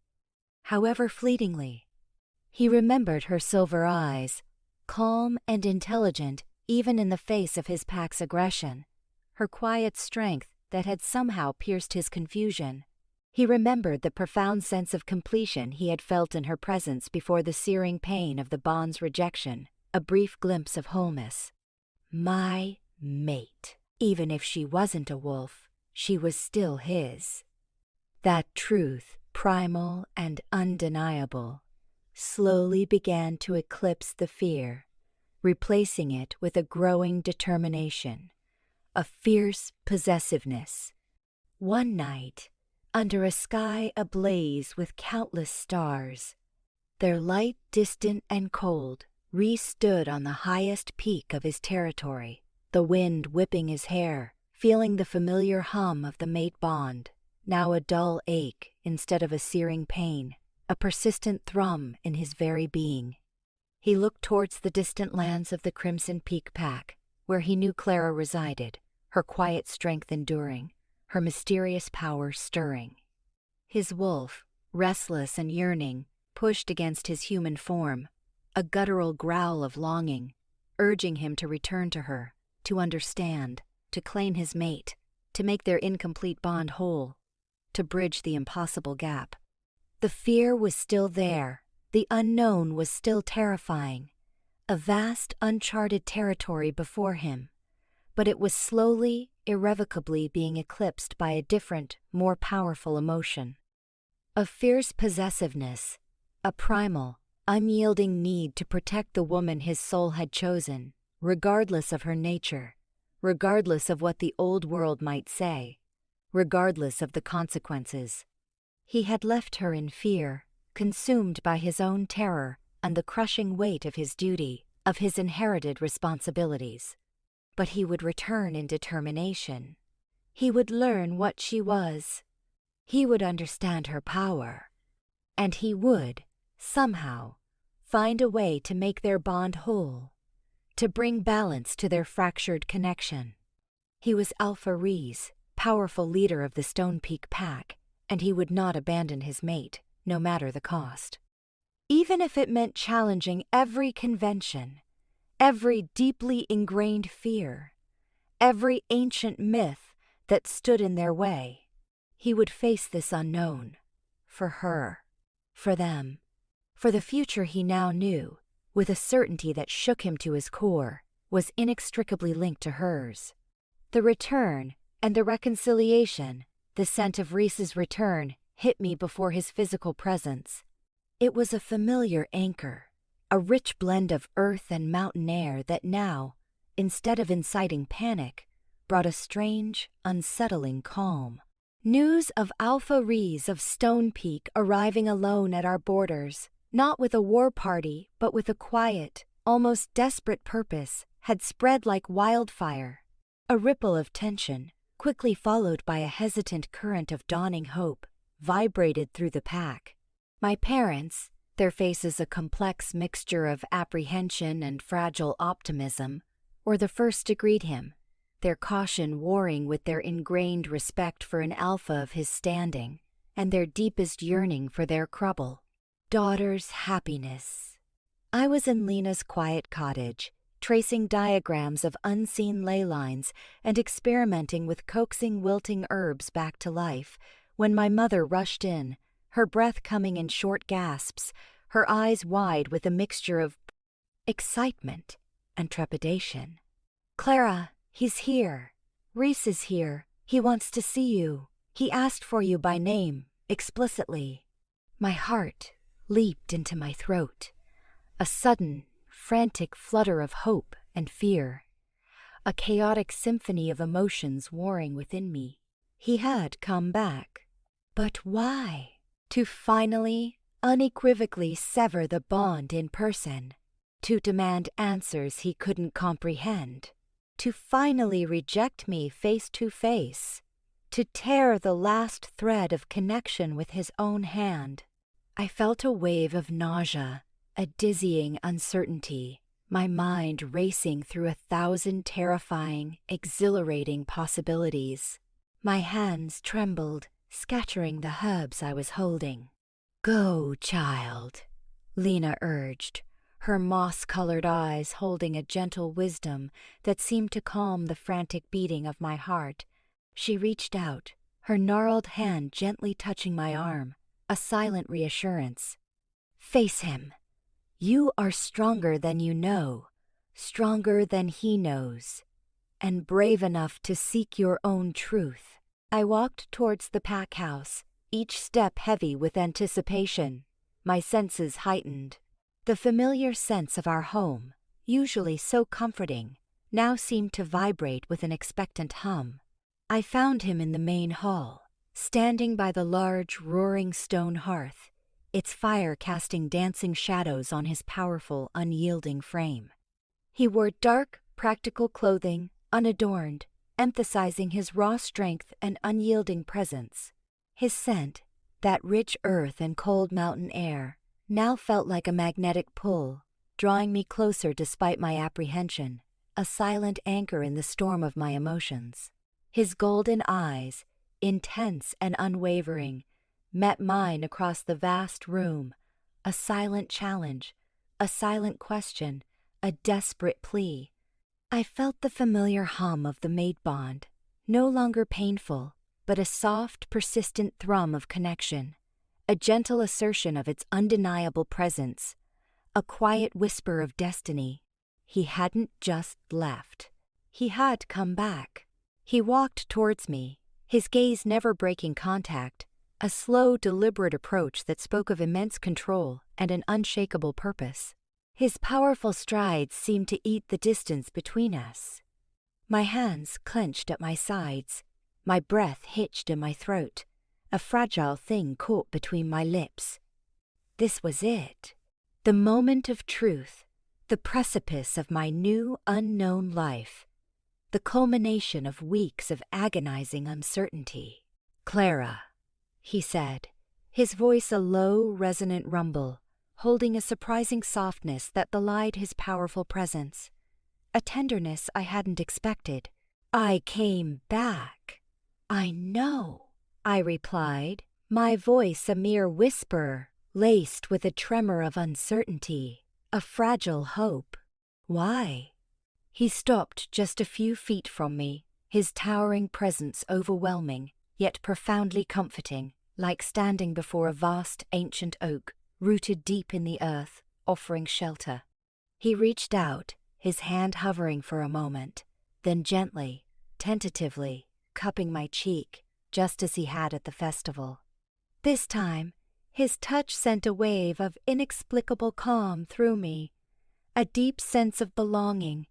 However fleetingly, he remembered her silver eyes, calm and intelligent even in the face of his pack's aggression, her quiet strength that had somehow pierced his confusion. He remembered the profound sense of completion he had felt in her presence before the searing pain of the bond's rejection, a brief glimpse of wholeness. My mate. Even if she wasn't a wolf, she was still his. That truth, primal and undeniable, slowly began to eclipse the fear, replacing it with a growing determination, a fierce possessiveness. One night, under a sky ablaze with countless stars, their light distant and cold, Rhys stood on the highest peak of his territory, the wind whipping his hair, feeling the familiar hum of the mate bond, now a dull ache instead of a searing pain, a persistent thrum in his very being. He looked towards the distant lands of the Stonepeak Pack, where he knew Clara resided, her quiet strength enduring, her mysterious power stirring. His wolf, restless and yearning, pushed against his human form, a guttural growl of longing, urging him to return to her, to understand, to claim his mate, to make their incomplete bond whole, to bridge the impossible gap. The fear was still there, the unknown was still terrifying, a vast uncharted territory before him, but it was slowly, irrevocably being eclipsed by a different, more powerful emotion. A fierce possessiveness, a primal, unyielding need to protect the woman his soul had chosen, regardless of her nature, regardless of what the old world might say, regardless of the consequences. He had left her in fear, consumed by his own terror and the crushing weight of his duty, of his inherited responsibilities. But he would return in determination. He would learn what she was. He would understand her power. And he would, somehow, find a way to make their bond whole, to bring balance to their fractured connection. He was Alpha Rhys, powerful leader of the Stonepeak Pack, and he would not abandon his mate, no matter the cost. Even if it meant challenging every convention, every deeply ingrained fear, every ancient myth that stood in their way, he would face this unknown, for her, for them, for the future he now knew, with a certainty that shook him to his core, was inextricably linked to hers. The return and the reconciliation, the scent of Rhys's return, hit me before his physical presence. It was a familiar anchor, a rich blend of earth and mountain air that now, instead of inciting panic, brought a strange, unsettling calm. News of Alpha Rhys of Stonepeak arriving alone at our borders, not with a war party but with a quiet, almost desperate purpose, had spread like wildfire. A ripple of tension, quickly followed by a hesitant current of dawning hope, vibrated through the pack. My parents, their faces a complex mixture of apprehension and fragile optimism, were the first to greet him, their caution warring with their ingrained respect for an alpha of his standing, and their deepest yearning for their crubble. Daughter's happiness. I was in Lena's quiet cottage, tracing diagrams of unseen ley lines and experimenting with coaxing wilting herbs back to life, when my mother rushed in, her breath coming in short gasps, her eyes wide with a mixture of excitement and trepidation. "Clara, he's here. Rhys is here. He wants to see you. He asked for you by name, explicitly." My heart leaped into my throat, a sudden, frantic flutter of hope and fear, a chaotic symphony of emotions warring within me. He had come back. But why? To finally, unequivocally sever the bond in person, to demand answers he couldn't comprehend, to finally reject me face to face, to tear the last thread of connection with his own hand. I felt a wave of nausea, a dizzying uncertainty, my mind racing through 1,000 terrifying, exhilarating possibilities. My hands trembled, scattering the herbs I was holding. "Go, child," Lena urged, her moss-colored eyes holding a gentle wisdom that seemed to calm the frantic beating of my heart. She reached out, her gnarled hand gently touching my arm, a silent reassurance. "Face him. You are stronger than you know, stronger than he knows, and brave enough to seek your own truth." I walked towards the pack house, each step heavy with anticipation, my senses heightened. The familiar sense of our home, usually so comforting, now seemed to vibrate with an expectant hum. I found him in the main hall, standing by the large, roaring stone hearth, its fire casting dancing shadows on his powerful, unyielding frame. He wore dark, practical clothing, unadorned, emphasizing his raw strength and unyielding presence. His scent, that rich earth and cold mountain air, now felt like a magnetic pull, drawing me closer despite my apprehension, a silent anchor in the storm of my emotions. His golden eyes, intense and unwavering, met mine across the vast room, a silent challenge, a silent question, a desperate plea. I felt the familiar hum of the mate bond, no longer painful, but a soft, persistent thrum of connection, a gentle assertion of its undeniable presence, a quiet whisper of destiny. He hadn't just left. He had come back. He walked towards me, his gaze never breaking contact, a slow, deliberate approach that spoke of immense control and an unshakable purpose. His powerful strides seemed to eat the distance between us. My hands clenched at my sides, my breath hitched in my throat, a fragile thing caught between my lips. This was it. The moment of truth, the precipice of my new, unknown life, the culmination of weeks of agonizing uncertainty. "Clara," he said, his voice a low, resonant rumble, holding a surprising softness that belied his powerful presence, a tenderness I hadn't expected. "I came back." "I know," I replied, my voice a mere whisper, laced with a tremor of uncertainty, a fragile hope. "Why?" He stopped just a few feet from me, his towering presence overwhelming, yet profoundly comforting, like standing before a vast ancient oak, rooted deep in the earth, offering shelter. He reached out, his hand hovering for a moment, then gently, tentatively, cupping my cheek, just as he had at the festival. This time, his touch sent a wave of inexplicable calm through me, a deep sense of belonging,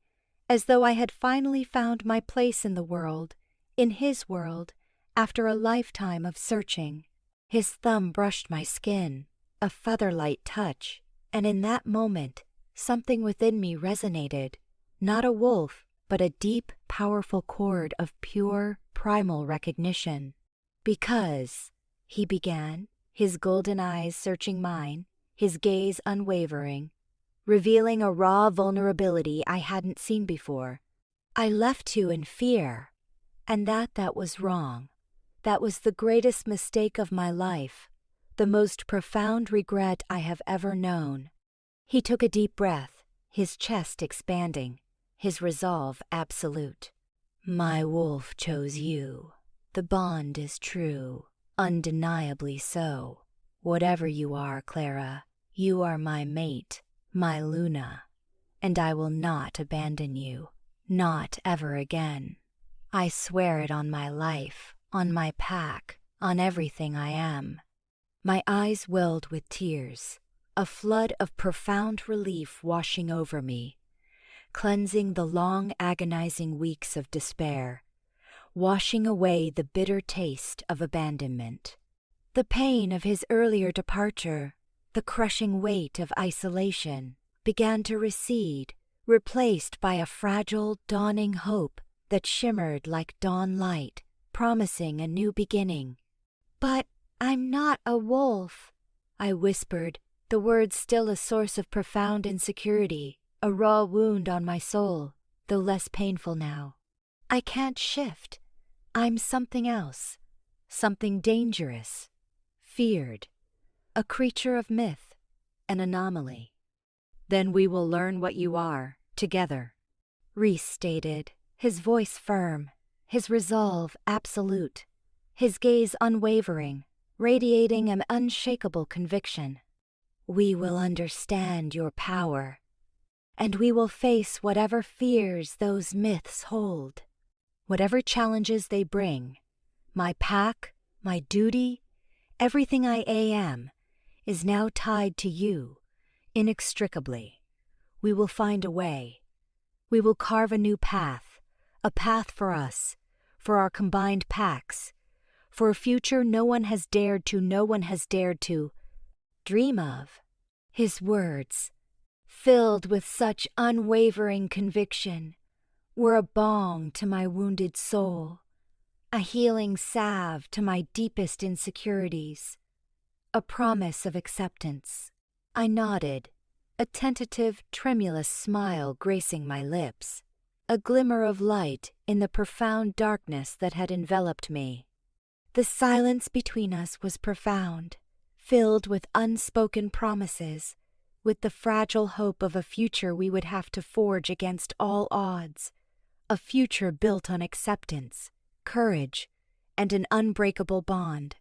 as though I had finally found my place in the world, in his world, after a lifetime of searching. His thumb brushed my skin, a feather-light touch, and in that moment, something within me resonated, not a wolf, but a deep, powerful chord of pure, primal recognition. "Because," he began, his golden eyes searching mine, his gaze unwavering, revealing a raw vulnerability I hadn't seen before. "I left you in fear, and that was wrong. That was the greatest mistake of my life, the most profound regret I have ever known." He took a deep breath, his chest expanding, his resolve absolute. "My wolf chose you. The bond is true, undeniably so. Whatever you are, Clara, you are my mate, my Luna, and I will not abandon you, not ever again. I swear it on my life, on my pack, on everything I am." My eyes welled with tears, a flood of profound relief washing over me, cleansing the long agonizing weeks of despair, washing away the bitter taste of abandonment. The pain of his earlier departure, the crushing weight of isolation, began to recede, replaced by a fragile, dawning hope that shimmered like dawn light, promising a new beginning. "But I'm not a wolf," I whispered, the words still a source of profound insecurity, a raw wound on my soul, though less painful now. "I can't shift. I'm something else, something dangerous, feared, a creature of myth, an anomaly. Then we will learn what you are, together, Rhys stated, his voice firm, his resolve absolute, his gaze unwavering, radiating an unshakable conviction. We will understand your power, and we will face whatever fears those myths hold. Whatever challenges they bring, my pack, my duty, everything I am, is now tied to you, inextricably. We will find a way. We will carve a new path, a path for us, for our combined packs, for a future no one has dared to dream of. His words, filled with such unwavering conviction, were a balm to my wounded soul, a healing salve to my deepest insecurities, a promise of acceptance. I nodded, a tentative, tremulous smile gracing my lips, a glimmer of light in the profound darkness that had enveloped me. The silence between us was profound, filled with unspoken promises, with the fragile hope of a future we would have to forge against all odds, a future built on acceptance, courage, and an unbreakable bond.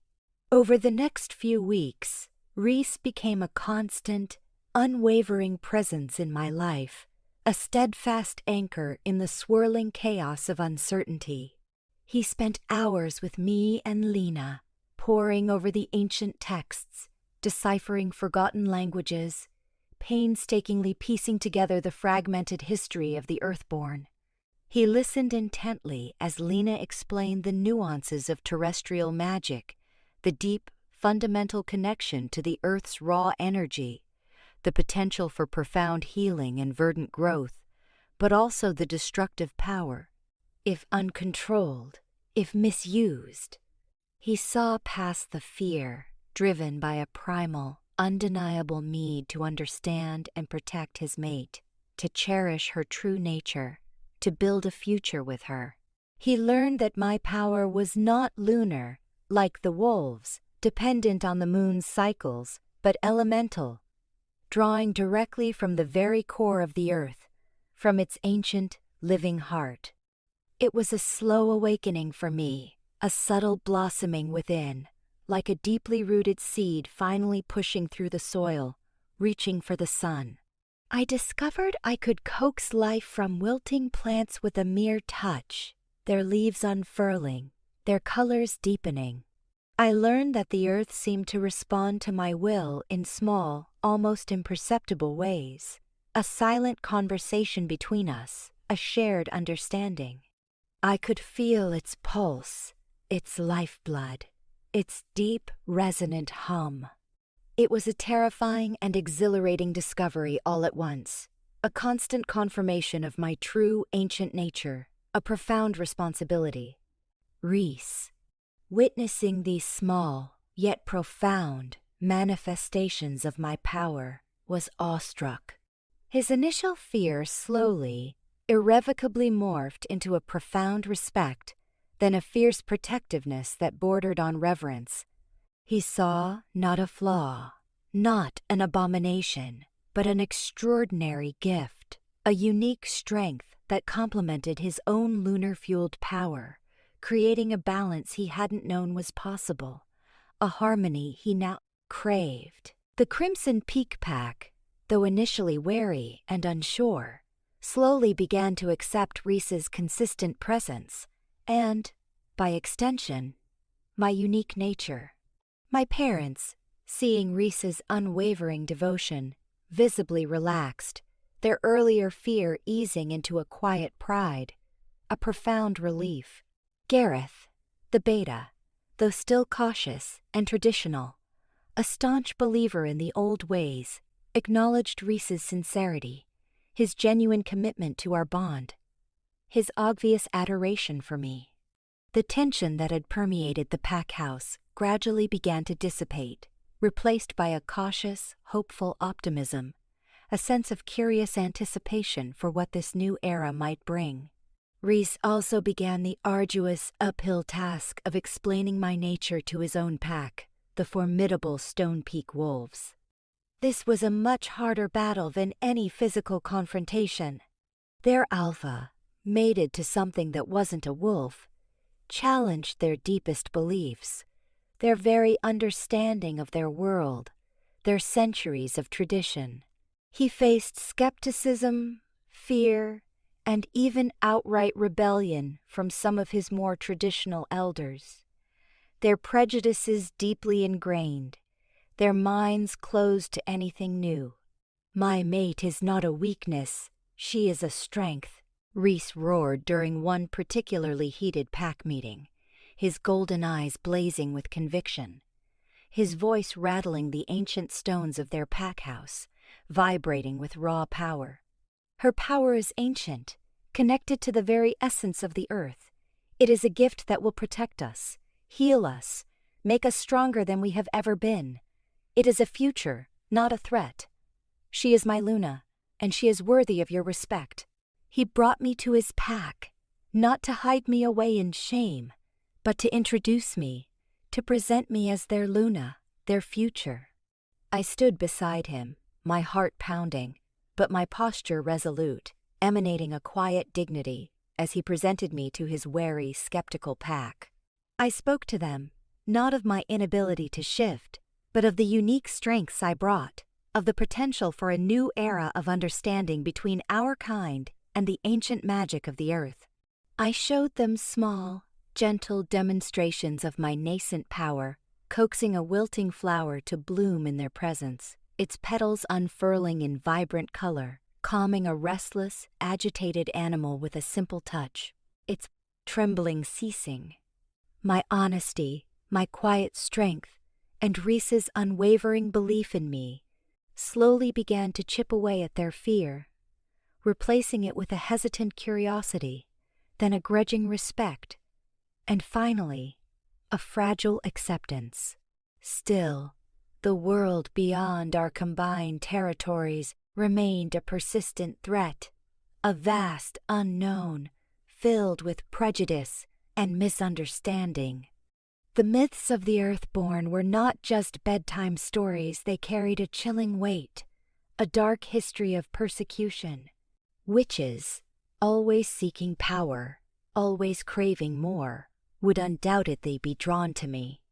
Over the next few weeks, Rhys became a constant, unwavering presence in my life, a steadfast anchor in the swirling chaos of uncertainty. He spent hours with me and Lena, poring over the ancient texts, deciphering forgotten languages, painstakingly piecing together the fragmented history of the Earthborn. He listened intently as Lena explained the nuances of terrestrial magic, the deep, fundamental connection to the Earth's raw energy, the potential for profound healing and verdant growth, but also the destructive power, if uncontrolled, if misused. He saw past the fear, driven by a primal, undeniable need to understand and protect his mate, to cherish her true nature, to build a future with her. He learned that my power was not lunar, like the wolves, dependent on the moon's cycles, but elemental, drawing directly from the very core of the earth, from its ancient, living heart. It was a slow awakening for me, a subtle blossoming within, like a deeply rooted seed finally pushing through the soil, reaching for the sun. I discovered I could coax life from wilting plants with a mere touch, their leaves unfurling, their colors deepening. I learned that the earth seemed to respond to my will in small, almost imperceptible ways, a silent conversation between us, a shared understanding. I could feel its pulse, its lifeblood, its deep, resonant hum. It was a terrifying and exhilarating discovery all at once, a constant confirmation of my true ancient nature, a profound responsibility. Rhys, witnessing these small, yet profound, manifestations of my power, was awestruck. His initial fear slowly, irrevocably morphed into a profound respect, then a fierce protectiveness that bordered on reverence. He saw not a flaw, not an abomination, but an extraordinary gift, a unique strength that complemented his own lunar-fueled power, creating a balance he hadn't known was possible, a harmony he now craved. The Stonepeak Pack, though initially wary and unsure, slowly began to accept Rhys's consistent presence and, by extension, my unique nature. My parents, seeing Rhys's unwavering devotion, visibly relaxed, their earlier fear easing into a quiet pride, a profound relief. Gareth, the beta, though still cautious and traditional, a staunch believer in the old ways, acknowledged Rhys's sincerity, his genuine commitment to our bond, his obvious adoration for me. The tension that had permeated the pack house gradually began to dissipate, replaced by a cautious, hopeful optimism, a sense of curious anticipation for what this new era might bring. Rhys also began the arduous uphill task of explaining my nature to his own pack, the formidable Stonepeak wolves. This was a much harder battle than any physical confrontation. Their alpha, mated to something that wasn't a wolf, challenged their deepest beliefs, their very understanding of their world, their centuries of tradition. He faced skepticism, fear, and even outright rebellion from some of his more traditional elders. Their prejudices deeply ingrained, their minds closed to anything new. "My mate is not a weakness, she is a strength," Rhys roared during one particularly heated pack meeting, his golden eyes blazing with conviction, his voice rattling the ancient stones of their pack house, vibrating with raw power. "Her power is ancient, connected to the very essence of the earth. It is a gift that will protect us, heal us, make us stronger than we have ever been. It is a future, not a threat. She is my Luna, and she is worthy of your respect." He brought me to his pack, not to hide me away in shame, but to introduce me, to present me as their Luna, their future. I stood beside him, my heart pounding, but my posture resolute, emanating a quiet dignity as he presented me to his wary, skeptical pack. I spoke to them, not of my inability to shift, but of the unique strengths I brought, of the potential for a new era of understanding between our kind and the ancient magic of the earth. I showed them small, gentle demonstrations of my nascent power, coaxing a wilting flower to bloom in their presence, its petals unfurling in vibrant color, calming a restless, agitated animal with a simple touch, its trembling ceasing. My honesty, my quiet strength, and Rhys's unwavering belief in me slowly began to chip away at their fear, replacing it with a hesitant curiosity, then a grudging respect, and finally, a fragile acceptance. Still, the world beyond our combined territories remained a persistent threat, a vast unknown, filled with prejudice and misunderstanding. The myths of the Earthborn were not just bedtime stories, they carried a chilling weight, a dark history of persecution. Witches, always seeking power, always craving more, would undoubtedly be drawn to me,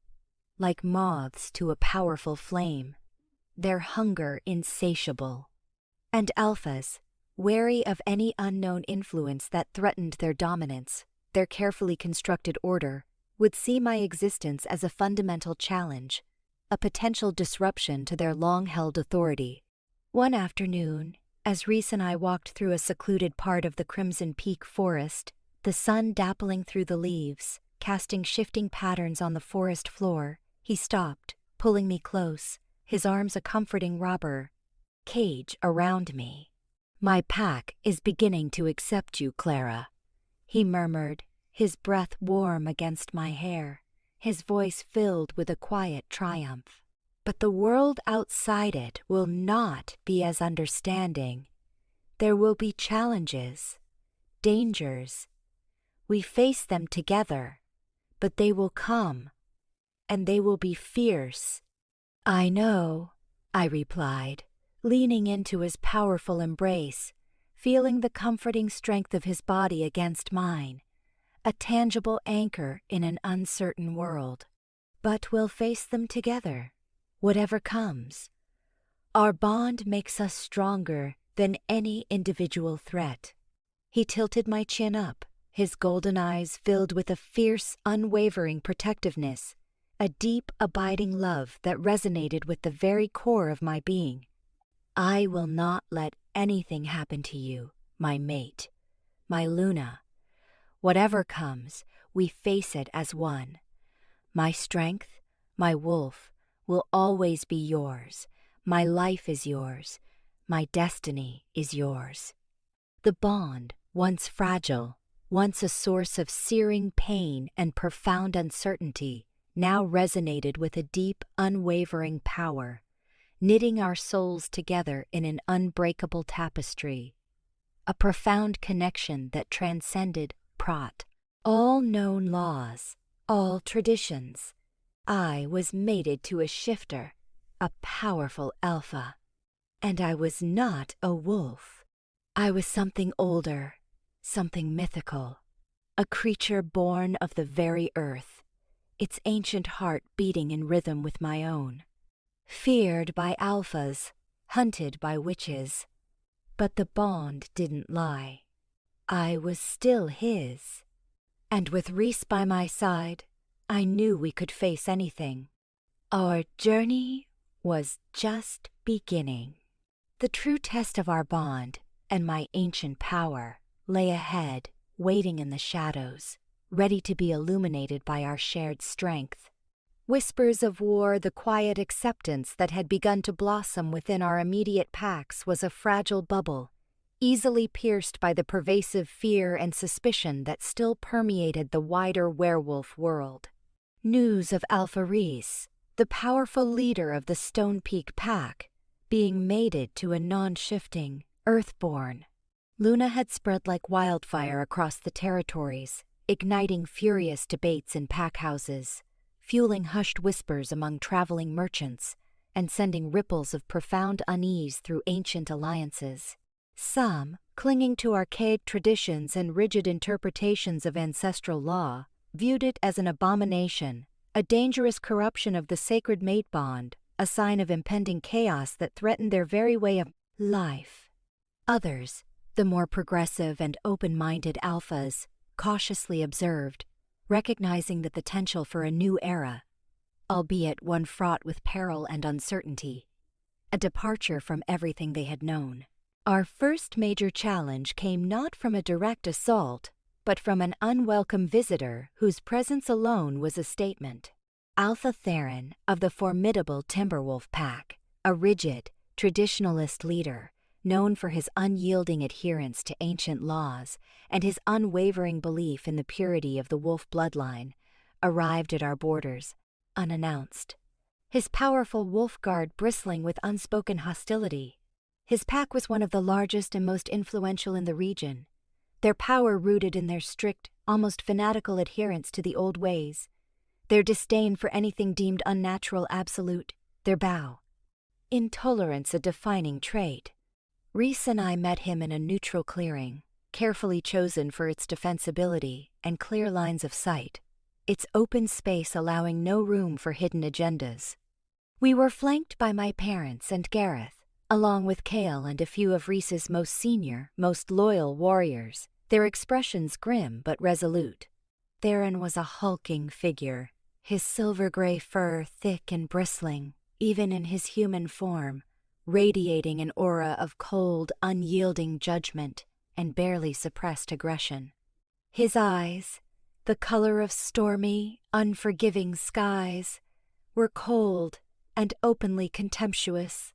like moths to a powerful flame, their hunger insatiable. And alphas, wary of any unknown influence that threatened their dominance, their carefully constructed order, would see my existence as a fundamental challenge, a potential disruption to their long-held authority. One afternoon, as Rhys and I walked through a secluded part of the Crimson Peak forest, the sun dappling through the leaves, casting shifting patterns on the forest floor, he stopped, pulling me close, his arms a comforting rubber cage around me. "My pack is beginning to accept you, Clara," he murmured, his breath warm against my hair, his voice filled with a quiet triumph. "But the world outside it will not be as understanding. There will be challenges, dangers. We face them together, but they will come, and they will be fierce." "I know," I replied, leaning into his powerful embrace, feeling the comforting strength of his body against mine, a tangible anchor in an uncertain world. "But we'll face them together, whatever comes. Our bond makes us stronger than any individual threat." He tilted my chin up, his golden eyes filled with a fierce, unwavering protectiveness, a deep, abiding love that resonated with the very core of my being. "I will not let anything happen to you, my mate, my Luna. Whatever comes, we face it as one. My strength, my wolf, will always be yours. My life is yours. My destiny is yours." The bond, once fragile, once a source of searing pain and profound uncertainty, now resonated with a deep, unwavering power, knitting our souls together in an unbreakable tapestry. a profound connection that transcended all known laws, all traditions. I was mated to a shifter, a powerful alpha. And I was not a wolf. I was something older, something mythical, a creature born of the very earth, its ancient heart beating in rhythm with my own. Feared by alphas, hunted by witches. But the bond didn't lie. I was still his. And with Rhys by my side, I knew we could face anything. Our journey was just beginning. The true test of our bond and my ancient power lay ahead, waiting in the shadows, ready to be illuminated by our shared strength. Whispers of war, the quiet acceptance that had begun to blossom within our immediate packs was a fragile bubble, easily pierced by the pervasive fear and suspicion that still permeated the wider werewolf world. News of Alpha Rhys, the powerful leader of the Stonepeak Pack, being mated to a non-shifting, earthborn Luna had spread like wildfire across the territories, igniting furious debates in pack houses, fueling hushed whispers among traveling merchants, and sending ripples of profound unease through ancient alliances. Some, clinging to archaic traditions and rigid interpretations of ancestral law, viewed it as an abomination, a dangerous corruption of the sacred mate bond, a sign of impending chaos that threatened their very way of life. Others, the more progressive and open-minded alphas, cautiously observed, recognizing the potential for a new era, albeit one fraught with peril and uncertainty, a departure from everything they had known. Our first major challenge came not from a direct assault, but from an unwelcome visitor whose presence alone was a statement. Alpha Theron of the formidable Timberwolf Pack, a rigid, traditionalist leader, known for his unyielding adherence to ancient laws and his unwavering belief in the purity of the wolf bloodline, arrived at our borders, unannounced. His powerful wolf guard bristling with unspoken hostility. His pack was one of the largest and most influential in the region, their power rooted in their strict, almost fanatical adherence to the old ways, their disdain for anything deemed unnatural absolute, their bow. Intolerance a defining trait. Rhys and I met him in a neutral clearing, carefully chosen for its defensibility and clear lines of sight, its open space allowing no room for hidden agendas. We were flanked by my parents and Gareth, along with Kale and a few of Rhys's most senior, most loyal warriors, their expressions grim but resolute. Theron was a hulking figure, his silver-gray fur thick and bristling, even in his human form, radiating an aura of cold, unyielding judgment and barely suppressed aggression. His eyes, the color of stormy, unforgiving skies, were cold and openly contemptuous,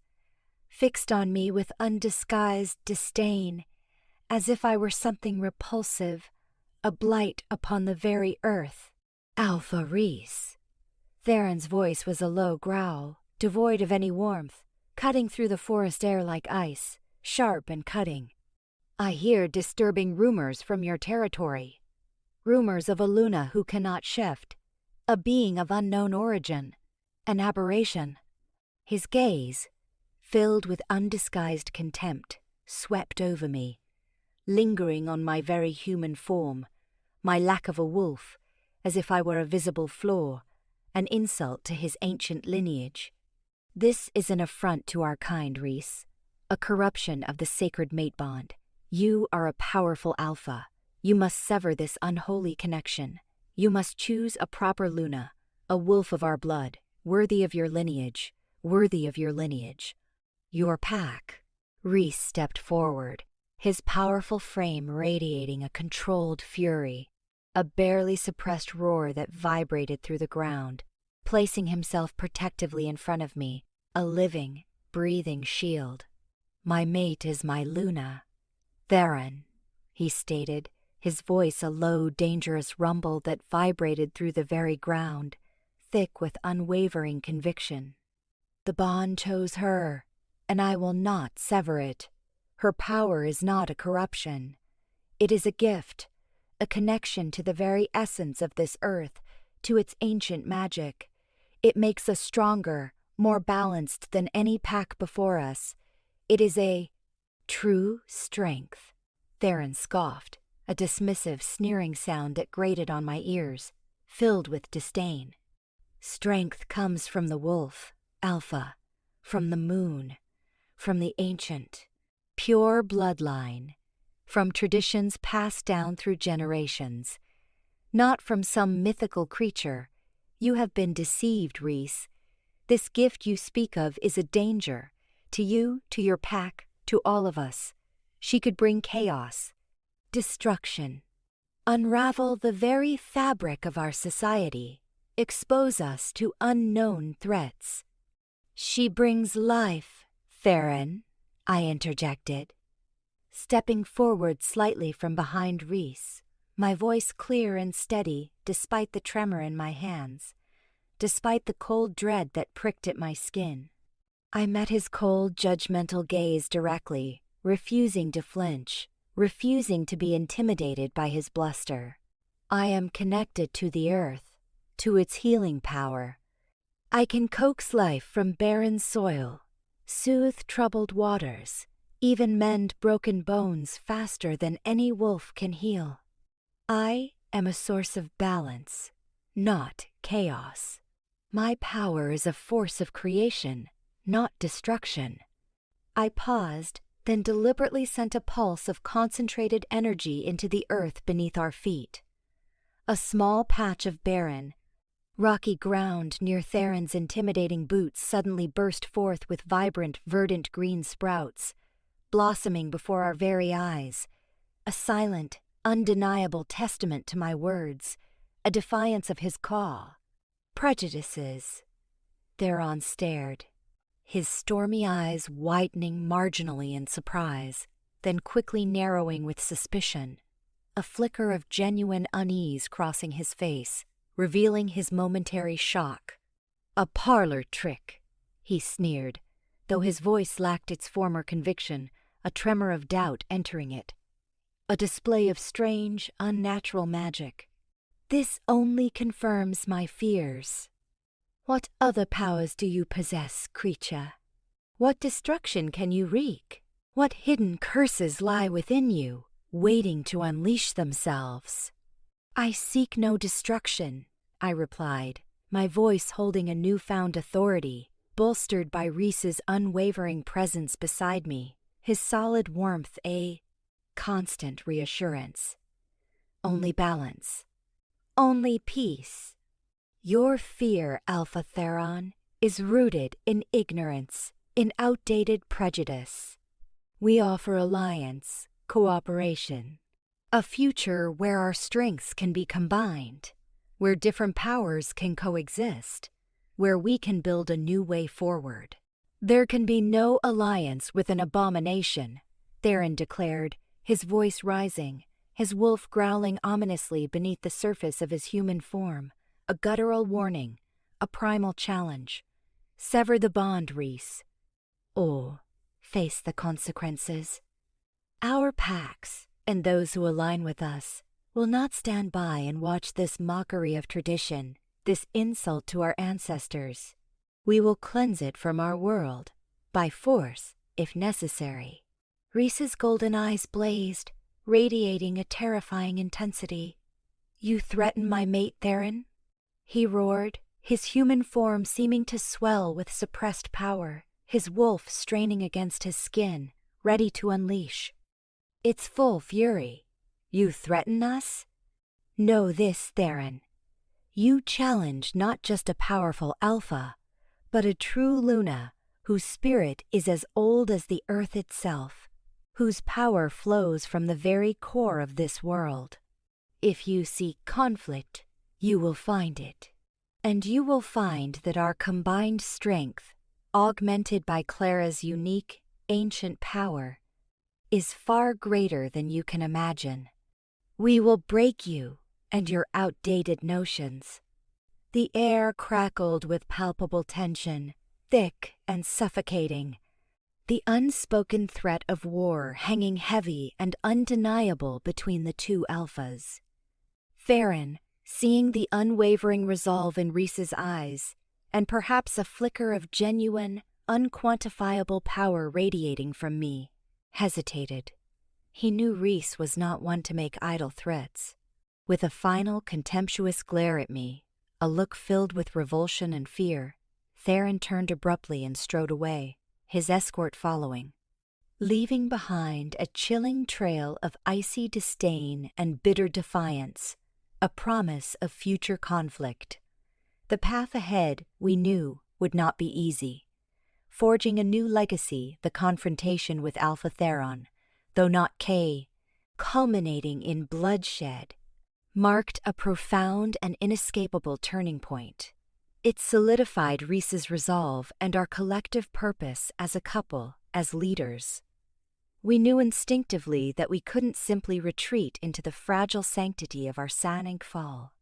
fixed on me with undisguised disdain, as if I were something repulsive, a blight upon the very earth. Alpha Rhys. Theron's voice was a low growl, devoid of any warmth, cutting through the forest air like ice, sharp and cutting. I hear disturbing rumors from your territory. Rumors of a Luna who cannot shift, a being of unknown origin, an aberration. His gaze, filled with undisguised contempt, swept over me, lingering on my very human form, my lack of a wolf, as if I were a visible flaw, an insult to his ancient lineage. This is an affront to our kind, Rhys, a corruption of the sacred mate bond. You are a powerful alpha. You must sever this unholy connection. You must choose a proper Luna, a wolf of our blood, worthy of your lineage, worthy of your lineage. Your pack. Rhys stepped forward, his powerful frame radiating a controlled fury, a barely suppressed roar that vibrated through the ground, placing himself protectively in front of me, a living, breathing shield. My mate is my Luna. Theron, he stated, his voice a low, dangerous rumble that vibrated through the very ground, thick with unwavering conviction. The bond chose her, and I will not sever it. Her power is not a corruption. It is a gift, a connection to the very essence of this earth, to its ancient magic. It makes us stronger, more balanced than any pack before us. It is a true strength. Theron scoffed, a dismissive, sneering sound that grated on my ears, filled with disdain. Strength comes from the wolf, Alpha, from the moon, from the ancient, pure bloodline, from traditions passed down through generations, not from some mythical creature. You have been deceived, Rhys. This gift you speak of is a danger, to you, to your pack, to all of us. She could bring chaos, destruction, unravel the very fabric of our society, expose us to unknown threats. She brings life, Theron, I interjected, stepping forward slightly from behind Rhys, my voice clear and steady despite the tremor in my hands, despite the cold dread that pricked at my skin. I met his cold, judgmental gaze directly, refusing to flinch, refusing to be intimidated by his bluster. I am connected to the earth, to its healing power. I can coax life from barren soil, soothe troubled waters, even mend broken bones faster than any wolf can heal. I am a source of balance, not chaos. My power is a force of creation, not destruction. I paused, then deliberately sent a pulse of concentrated energy into the earth beneath our feet. A small patch of barren, rocky ground near Theron's intimidating boots suddenly burst forth with vibrant, verdant green sprouts, blossoming before our very eyes, a silent, undeniable testament to my words, a defiance of his call. Prejudices. Theron stared, his stormy eyes widening marginally in surprise, then quickly narrowing with suspicion, a flicker of genuine unease crossing his face, revealing his momentary shock. A parlor trick, he sneered, though his voice lacked its former conviction, a tremor of doubt entering it. A display of strange, unnatural magic. This only confirms my fears. What other powers do you possess, creature? What destruction can you wreak? What hidden curses lie within you, waiting to unleash themselves? I seek no destruction, I replied, my voice holding a newfound authority, bolstered by Rhys's unwavering presence beside me, his solid warmth a constant reassurance. Only balance. Only peace. Your fear, Alpha Theron, is rooted in ignorance, in outdated prejudice. We offer alliance, cooperation, a future where our strengths can be combined, where different powers can coexist, where we can build a new way forward. There can be no alliance with an abomination, Theron declared, his voice rising, his wolf growling ominously beneath the surface of his human form, a guttural warning, a primal challenge. Sever the bond, Rhys. Or face the consequences. Our packs, and those who align with us, will not stand by and watch this mockery of tradition, this insult to our ancestors. We will cleanse it from our world, by force, if necessary. Rhys's golden eyes blazed, radiating a terrifying intensity. You threaten my mate, Theron? He roared, his human form seeming to swell with suppressed power, his wolf straining against his skin, ready to unleash. Its full fury. You threaten us? Know this, Theron. You challenge not just a powerful alpha, but a true Luna, whose spirit is as old as the earth itself, whose power flows from the very core of this world. If you seek conflict, you will find it. And you will find that our combined strength, augmented by Clara's unique, ancient power, is far greater than you can imagine. We will break you and your outdated notions. The air crackled with palpable tension, thick and suffocating. the unspoken threat of war hanging heavy and undeniable between the two alphas. Farron, seeing the unwavering resolve in Rhys's eyes, and perhaps a flicker of genuine, unquantifiable power radiating from me, hesitated. He knew Rhys was not one to make idle threats. With a final contemptuous glare at me, a look filled with revulsion and fear, Theron turned abruptly and strode away, his escort following, leaving behind a chilling trail of icy disdain and bitter defiance, a promise of future conflict. The path ahead, we knew, would not be easy. Forging a new legacy, the confrontation with Alpha Theron, though not K, culminating in bloodshed, marked a profound and inescapable turning point. It solidified Rhys's resolve and our collective purpose as a couple, as leaders. We knew instinctively that we couldn't simply retreat into the fragile sanctity of our San-Fall.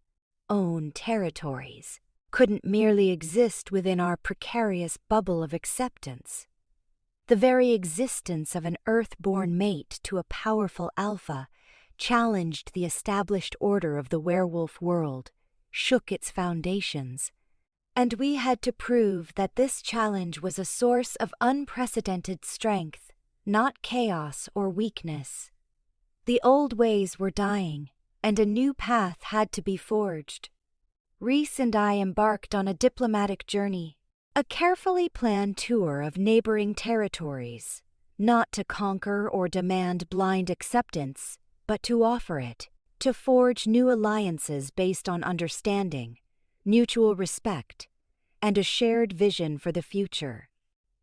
Own territories couldn't merely exist within our precarious bubble of acceptance. The very existence of an Earth-born mate to a powerful alpha challenged the established order of the werewolf world, shook its foundations, and we had to prove that this challenge was a source of unprecedented strength, not chaos or weakness. The old ways were dying, and a new path had to be forged. Rhys and I embarked on a diplomatic journey, a carefully planned tour of neighboring territories, not to conquer or demand blind acceptance, but to offer it, to forge new alliances based on understanding, mutual respect, and a shared vision for the future.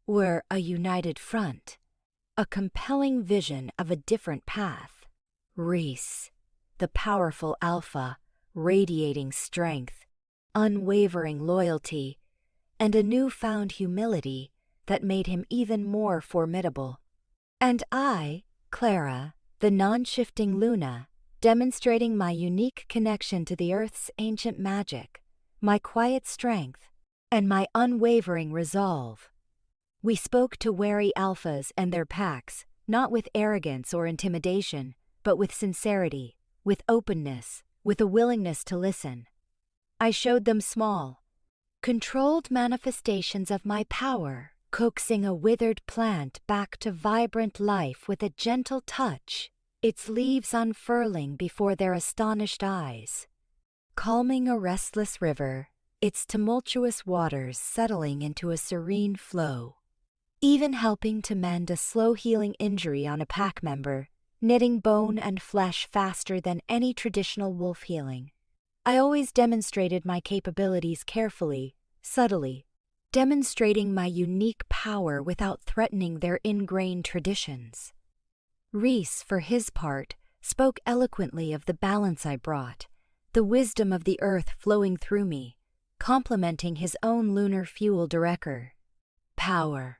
We're a united front, a compelling vision of a different path. Rhys, the powerful alpha, radiating strength, unwavering loyalty, and a newfound humility that made him even more formidable. And I, Clara, the non-shifting Luna, demonstrating my unique connection to the Earth's ancient magic, my quiet strength, and my unwavering resolve. We spoke to wary alphas and their packs, not with arrogance or intimidation, but with sincerity, with openness, with a willingness to listen. I showed them small, controlled manifestations of my power, coaxing a withered plant back to vibrant life with a gentle touch, its leaves unfurling before their astonished eyes, calming a restless river, its tumultuous waters settling into a serene flow, even helping to mend a slow-healing injury on a pack member, knitting bone and flesh faster than any traditional wolf healing. I always demonstrated my capabilities carefully, subtly, demonstrating my unique power without threatening their ingrained traditions. Rhys, for his part, spoke eloquently of the balance I brought, the wisdom of the earth flowing through me, complementing his own lunar-fueled wrecker. Power,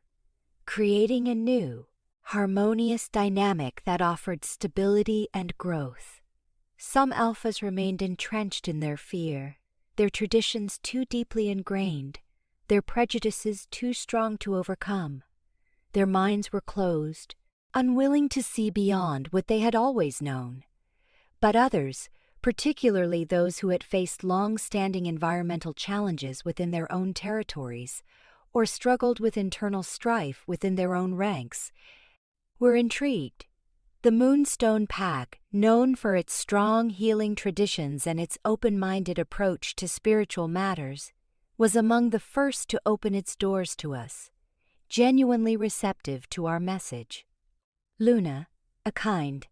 creating a new, harmonious dynamic that offered stability and growth. Some alphas remained entrenched in their fear, their traditions too deeply ingrained, their prejudices too strong to overcome. Their minds were closed, unwilling to see beyond what they had always known. But others, particularly those who had faced long-standing environmental challenges within their own territories, or struggled with internal strife within their own ranks, were intrigued. The Moonstone Pack, known for its strong healing traditions and its open-minded approach to spiritual matters, was among the first to open its doors to us, genuinely receptive to our message. Luna, a kind,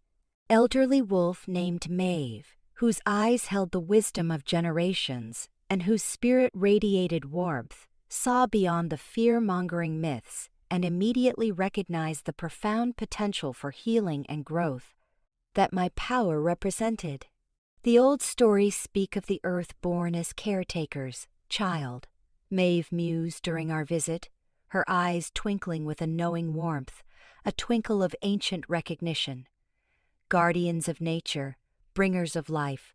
elderly wolf named Maeve, whose eyes held the wisdom of generations and whose spirit radiated warmth, saw beyond the fear-mongering myths and immediately recognized the profound potential for healing and growth that my power represented. The old stories speak of the earth born as caretakers, child, Maeve mused during our visit, her eyes twinkling with a knowing warmth, a twinkle of ancient recognition. Guardians of nature, bringers of life,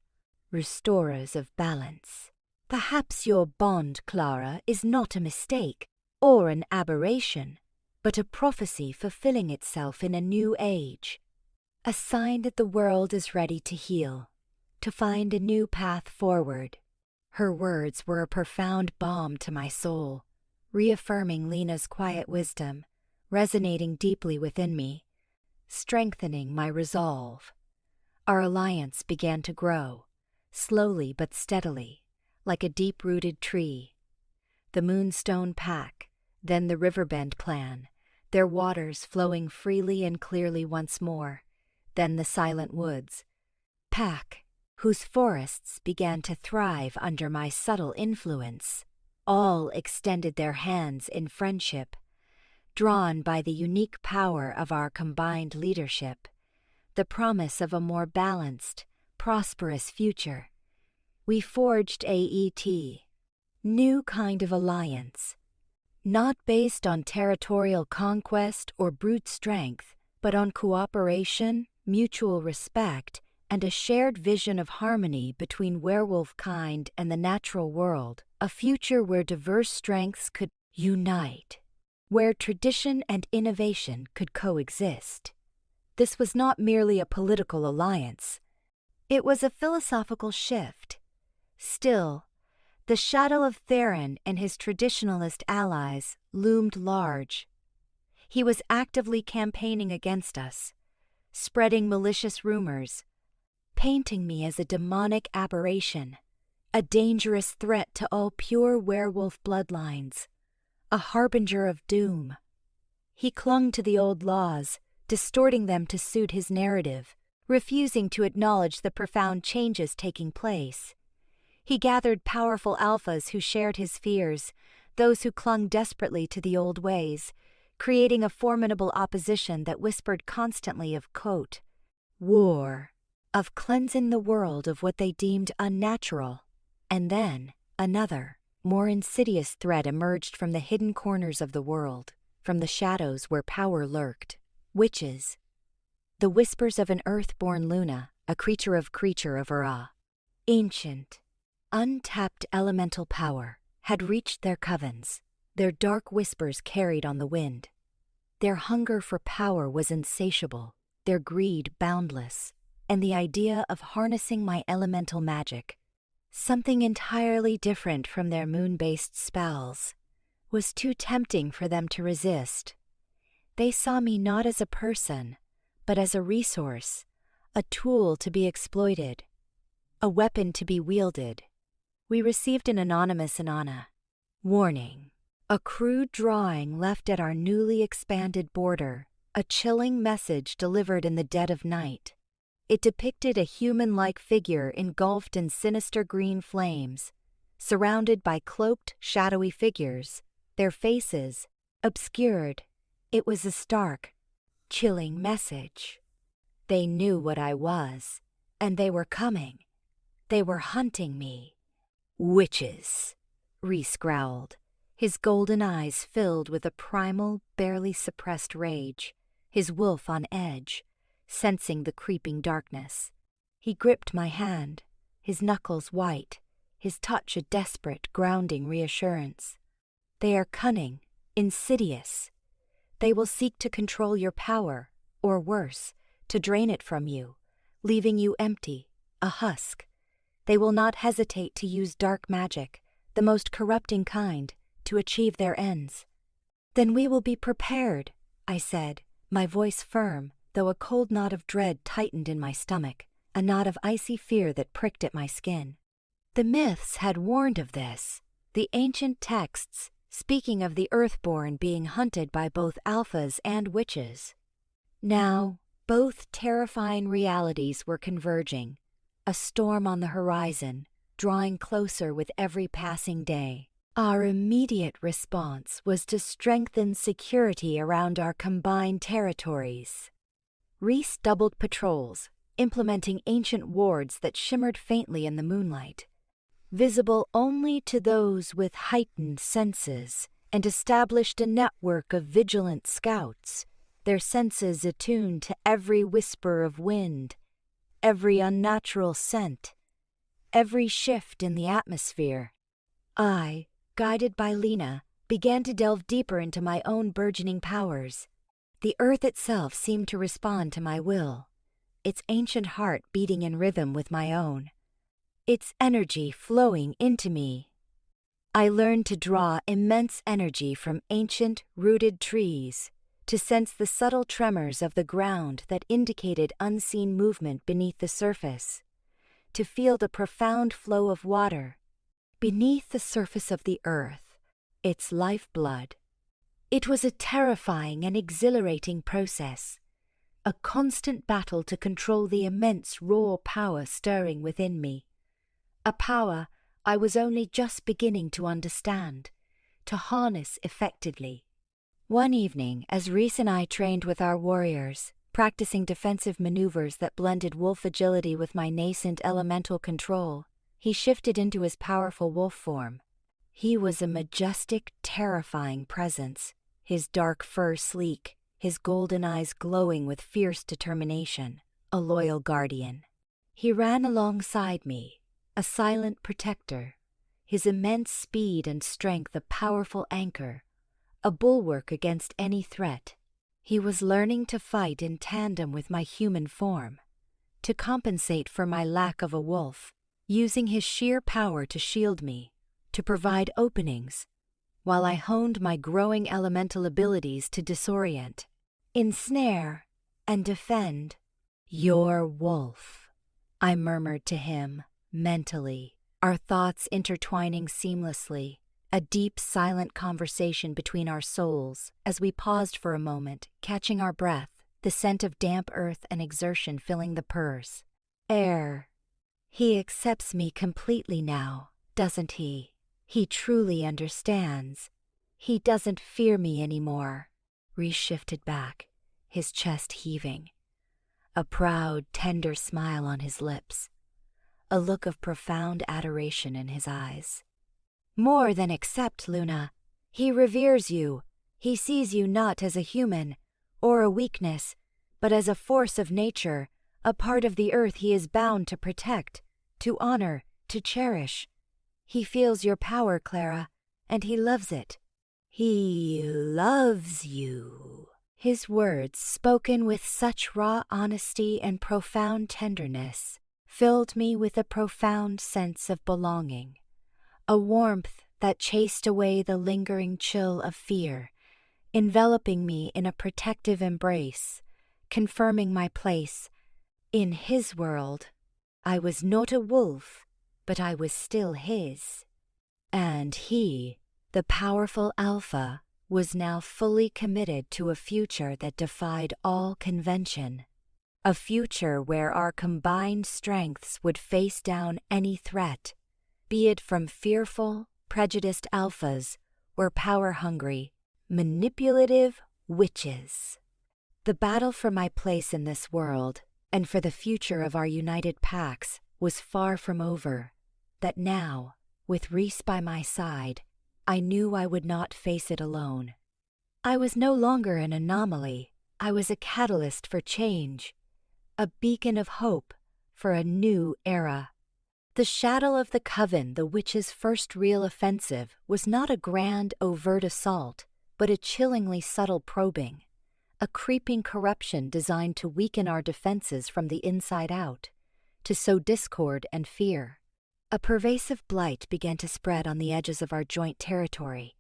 restorers of balance. Perhaps your bond, Clara, is not a mistake or an aberration. but a prophecy fulfilling itself in a new age. A sign that the world is ready to heal, to find a new path forward. Her words were a profound balm to my soul, reaffirming Lena's quiet wisdom, resonating deeply within me, strengthening my resolve. Our alliance began to grow, slowly but steadily, like a deep-rooted tree. The Moonstone Pack, then the Riverbend clan, their waters flowing freely and clearly once more, then the Silent Woods Pack, whose forests began to thrive under my subtle influence, all extended their hands in friendship, drawn by the unique power of our combined leadership, the promise of a more balanced, prosperous future. We forged a new kind of alliance, not based on territorial conquest or brute strength, but on cooperation, mutual respect, and a shared vision of harmony between werewolf kind and the natural world, a future where diverse strengths could unite, where tradition and innovation could coexist. This was not merely a political alliance. It was a philosophical shift. Still, the shadow of Theron and his traditionalist allies loomed large. He was actively campaigning against us, spreading malicious rumors, painting me as a demonic aberration, a dangerous threat to all pure werewolf bloodlines, a harbinger of doom. He clung to the old laws, distorting them to suit his narrative, refusing to acknowledge the profound changes taking place. He gathered powerful alphas who shared his fears, those who clung desperately to the old ways, creating a formidable opposition that whispered constantly of war, of cleansing the world of what they deemed unnatural. And then another, more insidious threat emerged from the hidden corners of the world, from the shadows where power lurked. Witches. The whispers of an earth-born Luna, a creature of Ra. Ancient, untapped elemental power had reached their covens, their dark whispers carried on the wind. Their hunger for power was insatiable, their greed boundless, and the idea of harnessing my elemental magic, something entirely different from their moon-based spells, was too tempting for them to resist. They saw me not as a person, but as a resource, a tool to be exploited, a weapon to be wielded. We received an anonymous Inanna. Warning. A crude drawing left at our newly expanded border, a chilling message delivered in the dead of night. It depicted a human-like figure engulfed in sinister green flames, surrounded by cloaked, shadowy figures, their faces obscured. It was a stark, chilling message. They knew what I was, and they were coming. They were hunting me. Witches, Rhys growled, his golden eyes filled with a primal, barely suppressed rage, his wolf on edge, sensing the creeping darkness. He gripped my hand, his knuckles white, his touch a desperate, grounding reassurance. They are cunning, insidious. They will seek to control your power, or worse, to drain it from you, leaving you empty, a husk. They will not hesitate to use dark magic, the most corrupting kind, to achieve their ends. Then we will be prepared, I said, my voice firm, though a cold knot of dread tightened in my stomach, a knot of icy fear that pricked at my skin. The myths had warned of this, the ancient texts, speaking of the Earthborn being hunted by both alphas and witches. Now, both terrifying realities were converging, a storm on the horizon, drawing closer with every passing day. Our immediate response was to strengthen security around our combined territories. Rhys doubled patrols, implementing ancient wards that shimmered faintly in the moonlight, visible only to those with heightened senses, and established a network of vigilant scouts, their senses attuned to every whisper of wind, every unnatural scent, every shift in the atmosphere. I, guided by Lena, began to delve deeper into my own burgeoning powers. The earth itself seemed to respond to my will, its ancient heart beating in rhythm with my own, its energy flowing into me. I learned to draw immense energy from ancient, rooted trees, to sense the subtle tremors of the ground that indicated unseen movement beneath the surface, to feel the profound flow of water beneath the surface of the earth, its lifeblood. It was a terrifying and exhilarating process, a constant battle to control the immense raw power stirring within me, a power I was only just beginning to understand, to harness effectively. One evening, as Rhys and I trained with our warriors, practicing defensive maneuvers that blended wolf agility with my nascent elemental control, he shifted into his powerful wolf form. He was a majestic, terrifying presence, his dark fur sleek, his golden eyes glowing with fierce determination, a loyal guardian. He ran alongside me, a silent protector, his immense speed and strength a powerful anchor, a bulwark against any threat. He was learning to fight in tandem with my human form, to compensate for my lack of a wolf, using his sheer power to shield me, to provide openings, while I honed my growing elemental abilities to disorient, ensnare, and defend. "Your wolf," I murmured to him, mentally, our thoughts intertwining seamlessly, a deep, silent conversation between our souls as we paused for a moment, catching our breath, the scent of damp earth and exertion filling the purse. Air. He accepts me completely now, doesn't he? He truly understands. He doesn't fear me anymore. Rhys shifted back, his chest heaving, a proud, tender smile on his lips, a look of profound adoration in his eyes. "More than accept, Luna. He reveres you. He sees you not as a human, or a weakness, but as a force of nature, a part of the earth he is bound to protect, to honor, to cherish. He feels your power, Clara, and he loves it." "He loves you." His words, spoken with such raw honesty and profound tenderness, filled me with a profound sense of belonging, a warmth that chased away the lingering chill of fear, enveloping me in a protective embrace, confirming my place in his world. I was not a wolf, but I was still his. And he, the powerful Alpha, was now fully committed to a future that defied all convention, a future where our combined strengths would face down any threat, be it from fearful, prejudiced alphas or power-hungry, manipulative witches. The battle for my place in this world, and for the future of our united packs, was far from over. That now, with Rhys by my side, I knew I would not face it alone. I was no longer an anomaly. I was a catalyst for change, a beacon of hope for a new era. The shadow of the coven, the witch's first real offensive, was not a grand, overt assault, but a chillingly subtle probing, a creeping corruption designed to weaken our defenses from the inside out, to sow discord and fear. A pervasive blight began to spread on the edges of our joint territory,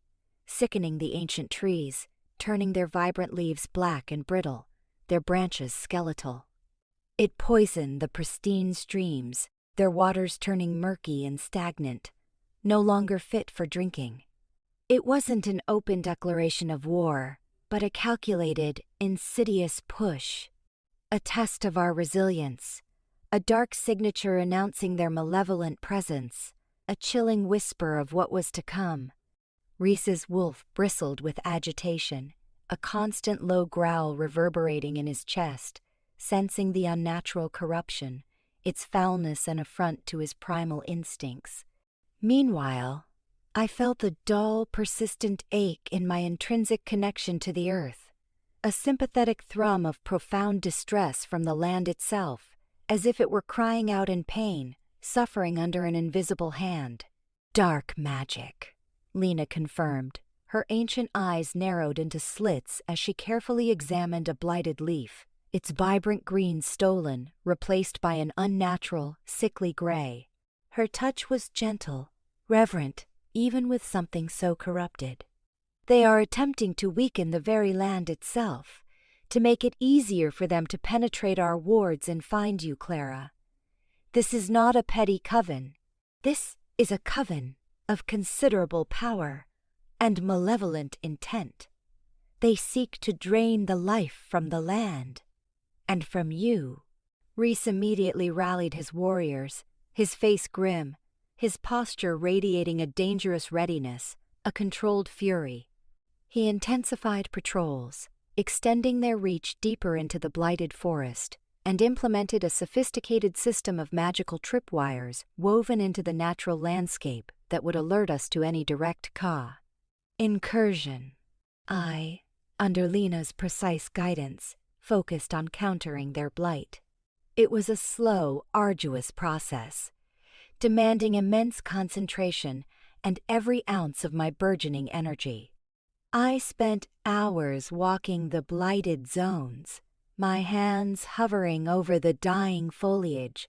sickening the ancient trees, turning their vibrant leaves black and brittle, their branches skeletal. It poisoned the pristine streams, their waters turning murky and stagnant, no longer fit for drinking. It wasn't an open declaration of war, but a calculated, insidious push, a test of our resilience, a dark signature announcing their malevolent presence, a chilling whisper of what was to come. Rhys's wolf bristled with agitation, a constant low growl reverberating in his chest, sensing the unnatural corruption, its foulness an affront to his primal instincts. Meanwhile, I felt a dull, persistent ache in my intrinsic connection to the earth, a sympathetic thrum of profound distress from the land itself, as if it were crying out in pain, suffering under an invisible hand. "Dark magic," Lena confirmed, Her ancient eyes narrowed into slits as she carefully examined a blighted leaf, its vibrant green stolen, replaced by an unnatural, sickly gray. Her touch was gentle, reverent, even with something so corrupted. They are attempting to weaken the very land itself, to make it easier for them to penetrate our wards and find you, Clara. This is not a petty coven. This is a coven of considerable power and malevolent intent. They seek to drain the life from the land, and from you. Rhys immediately rallied his warriors, his face grim, his posture radiating a dangerous readiness, a controlled fury. He intensified patrols, extending their reach deeper into the blighted forest, and implemented a sophisticated system of magical tripwires woven into the natural landscape that would alert us to any direct incursion. I, under Lena's precise guidance, focused on countering their blight. It was a slow, arduous process, demanding immense concentration and every ounce of my burgeoning energy. I spent hours walking the blighted zones, my hands hovering over the dying foliage,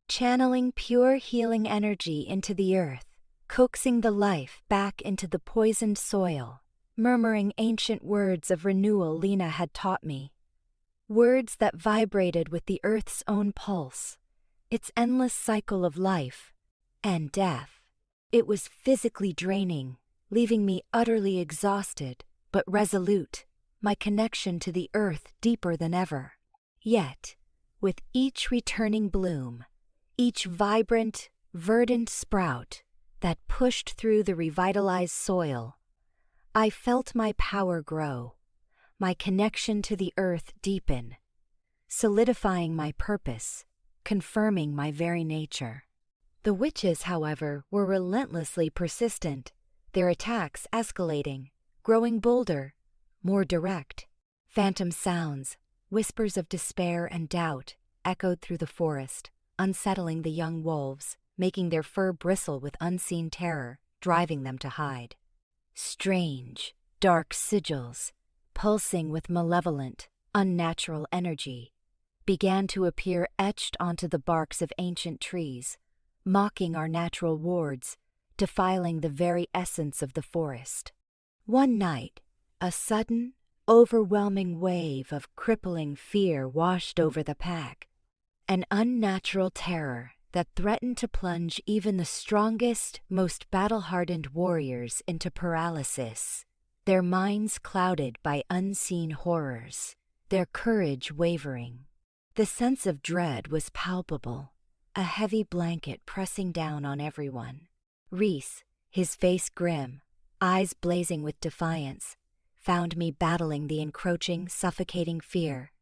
channeling pure healing energy into the earth, coaxing the life back into the poisoned soil, murmuring ancient words of renewal Lena had taught me. Words that vibrated with the earth's own pulse, its endless cycle of life and death. It was physically draining, leaving me utterly exhausted, but resolute, my connection to the earth deeper than ever. Yet, with each returning bloom, each vibrant, verdant sprout that pushed through the revitalized soil, I felt my power grow, my connection to the earth deepen, solidifying my purpose, confirming my very nature. The witches, however, were relentlessly persistent, their attacks escalating, growing bolder, more direct. Phantom sounds, whispers of despair and doubt, echoed through the forest, unsettling the young wolves, making their fur bristle with unseen terror, driving them to hide. Strange, dark sigils, pulsing with malevolent, unnatural energy, began to appear etched onto the barks of ancient trees, mocking our natural wards, defiling the very essence of the forest. One night, a sudden, overwhelming wave of crippling fear washed over the pack, an unnatural terror that threatened to plunge even the strongest, most battle-hardened warriors into paralysis, their minds clouded by unseen horrors, their courage wavering. The sense of dread was palpable, a heavy blanket pressing down on everyone. Rhys, his face grim, eyes blazing with defiance, found me battling the encroaching, suffocating fear,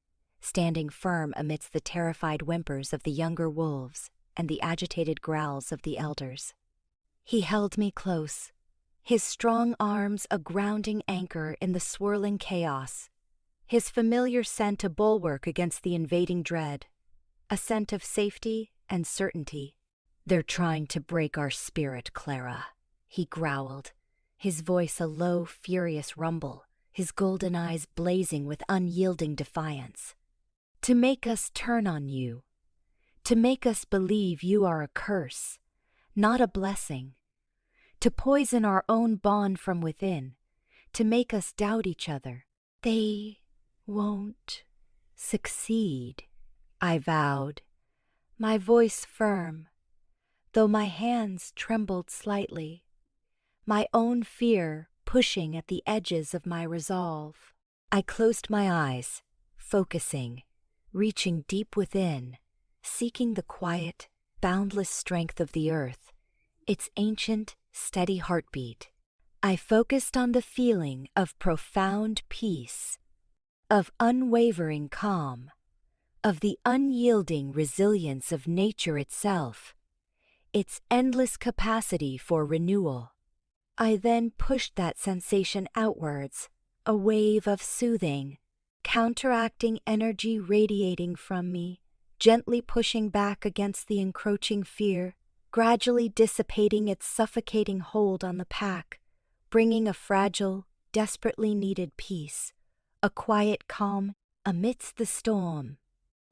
standing firm amidst the terrified whimpers of the younger wolves and the agitated growls of the elders. He held me close, his strong arms a grounding anchor in the swirling chaos, his familiar scent a bulwark against the invading dread, a scent of safety and certainty. "They're trying to break our spirit, Clara," he growled, his voice a low, furious rumble, his golden eyes blazing with unyielding defiance. "To make us turn on you, to make us believe you are a curse, not a blessing, to poison our own bond from within, to make us doubt each other. They won't succeed," I vowed, my voice firm, though my hands trembled slightly, my own fear pushing at the edges of my resolve. I closed my eyes, focusing, reaching deep within, seeking the quiet, boundless strength of the earth, its ancient, steady heartbeat. I focused on the feeling of profound peace, of unwavering calm, of the unyielding resilience of nature itself, its endless capacity for renewal. I then pushed that sensation outwards, a wave of soothing, counteracting energy radiating from me, gently pushing back against the encroaching fear, gradually dissipating its suffocating hold on the pack, bringing a fragile, desperately needed peace, a quiet calm amidst the storm.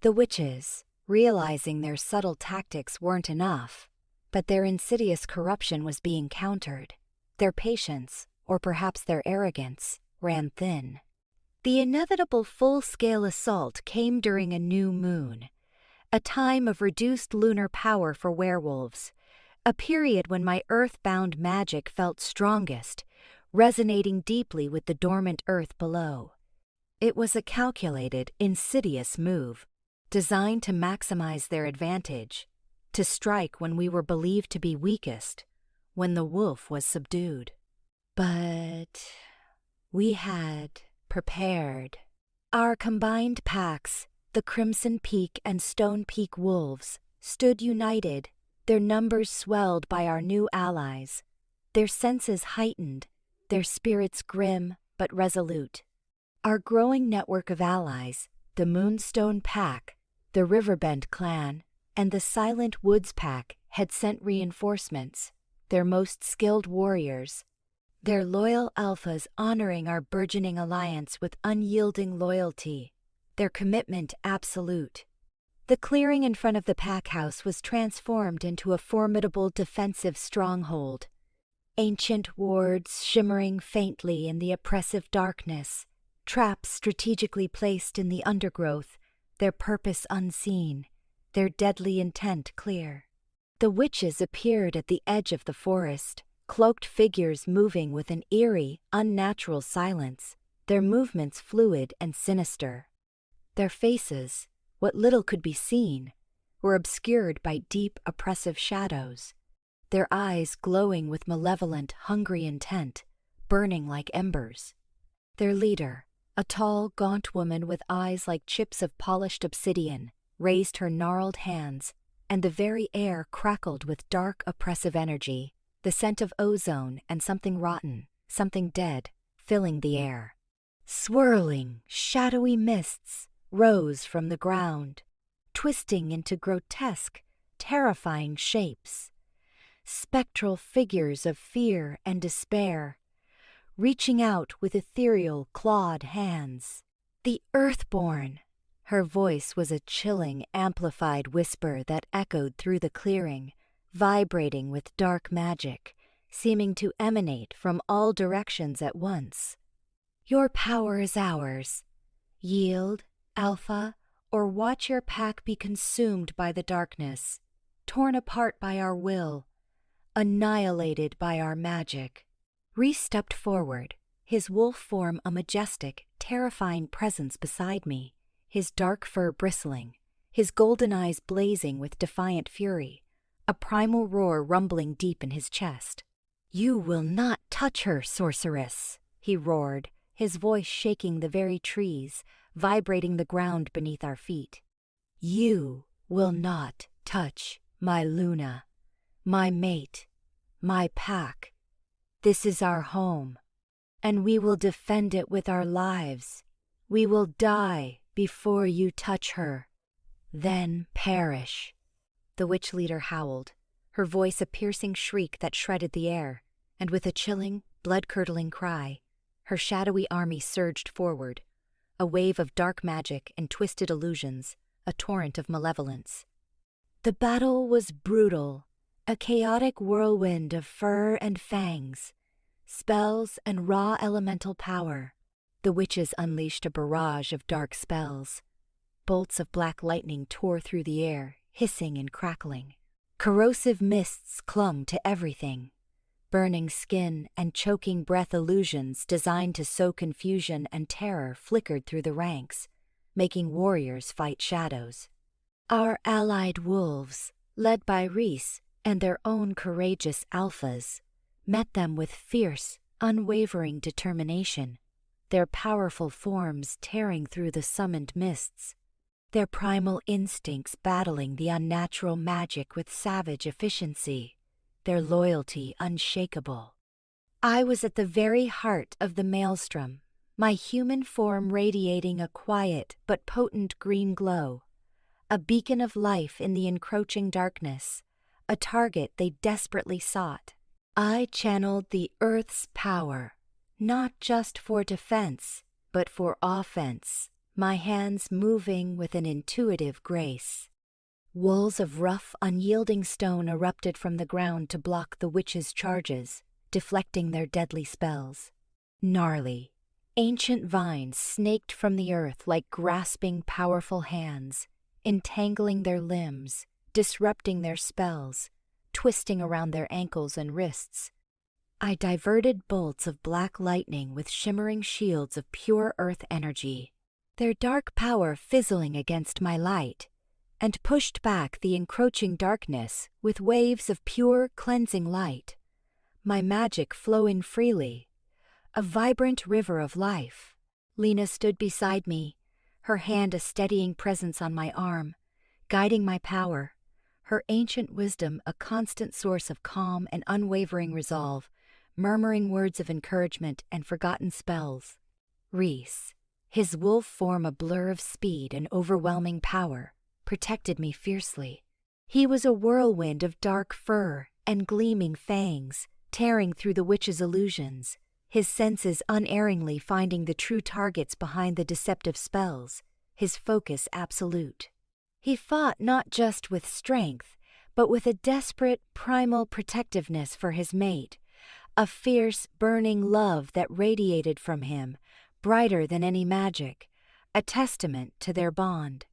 The witches, realizing their subtle tactics weren't enough, but their insidious corruption was being countered. Their patience, or perhaps their arrogance, ran thin. The inevitable full-scale assault came during a new moon, a time of reduced lunar power for werewolves, a period when my earth-bound magic felt strongest, resonating deeply with the dormant earth below. It was a calculated, insidious move, designed to maximize their advantage, to strike when we were believed to be weakest, when the wolf was subdued. But we had prepared. Our combined packs, the Crimson Peak and Stonepeak wolves, stood united, their numbers swelled by our new allies, their senses heightened, their spirits grim but resolute. Our growing network of allies, the Moonstone Pack, the Riverbend Clan, and the Silent Woods Pack had sent reinforcements, their most skilled warriors, their loyal alphas honoring our burgeoning alliance with unyielding loyalty, their commitment absolute. The clearing in front of the pack house was transformed into a formidable defensive stronghold. Ancient wards shimmering faintly in the oppressive darkness, traps strategically placed in the undergrowth, their purpose unseen, their deadly intent clear. The witches appeared at the edge of the forest, cloaked figures moving with an eerie, unnatural silence, their movements fluid and sinister. Their faces, what little could be seen, were obscured by deep, oppressive shadows, their eyes glowing with malevolent, hungry intent, burning like embers. Their leader, a tall, gaunt woman with eyes like chips of polished obsidian, raised her gnarled hands, and the very air crackled with dark, oppressive energy, the scent of ozone and something rotten, something dead, filling the air. Swirling, shadowy mists rose from the ground, twisting into grotesque, terrifying shapes, spectral figures of fear and despair, reaching out with ethereal, clawed hands. The Earthborn! Her voice was a chilling, amplified whisper that echoed through the clearing, vibrating with dark magic, seeming to emanate from all directions at once. Your power is ours. Yield, Alpha, or watch your pack be consumed by the darkness, torn apart by our will, annihilated by our magic. Rhys stepped forward, his wolf form a majestic, terrifying presence beside me, his dark fur bristling, his golden eyes blazing with defiant fury, a primal roar rumbling deep in his chest. "You will not touch her, sorceress," he roared, his voice shaking the very trees, vibrating the ground beneath our feet. "You will not touch my Luna, my mate, my pack. This is our home, and we will defend it with our lives. We will die before you touch her, then perish." The witch leader howled, her voice a piercing shriek that shredded the air, and with a chilling, blood-curdling cry, her shadowy army surged forward, a wave of dark magic and twisted illusions, a torrent of malevolence. The battle was brutal, a chaotic whirlwind of fur and fangs, spells and raw elemental power. The witches unleashed a barrage of dark spells. Bolts of black lightning tore through the air, hissing and crackling. Corrosive mists clung to everything. Burning skin and choking breath illusions designed to sow confusion and terror flickered through the ranks, making warriors fight shadows. Our allied wolves, led by Rhys and their own courageous alphas, met them with fierce, unwavering determination, their powerful forms tearing through the summoned mists, their primal instincts battling the unnatural magic with savage efficiency, their loyalty unshakable. I was at the very heart of the maelstrom, my human form radiating a quiet but potent green glow, a beacon of life in the encroaching darkness, a target they desperately sought. I channeled the earth's power, not just for defense, but for offense, my hands moving with an intuitive grace. Walls of rough, unyielding stone erupted from the ground to block the witches' charges, deflecting their deadly spells. Gnarly, ancient vines snaked from the earth like grasping, powerful hands, entangling their limbs, disrupting their spells, twisting around their ankles and wrists. I diverted bolts of black lightning with shimmering shields of pure earth energy, their dark power fizzling against my light, and pushed back the encroaching darkness with waves of pure, cleansing light. My magic flowing freely, a vibrant river of life. Lena stood beside me, her hand a steadying presence on my arm, guiding my power, her ancient wisdom a constant source of calm and unwavering resolve, murmuring words of encouragement and forgotten spells. Rhys, his wolf form a blur of speed and overwhelming power, protected me fiercely. He was a whirlwind of dark fur and gleaming fangs, tearing through the witch's illusions, his senses unerringly finding the true targets behind the deceptive spells, his focus absolute. He fought not just with strength, but with a desperate, primal protectiveness for his mate, a fierce, burning love that radiated from him, brighter than any magic, a testament to their bond.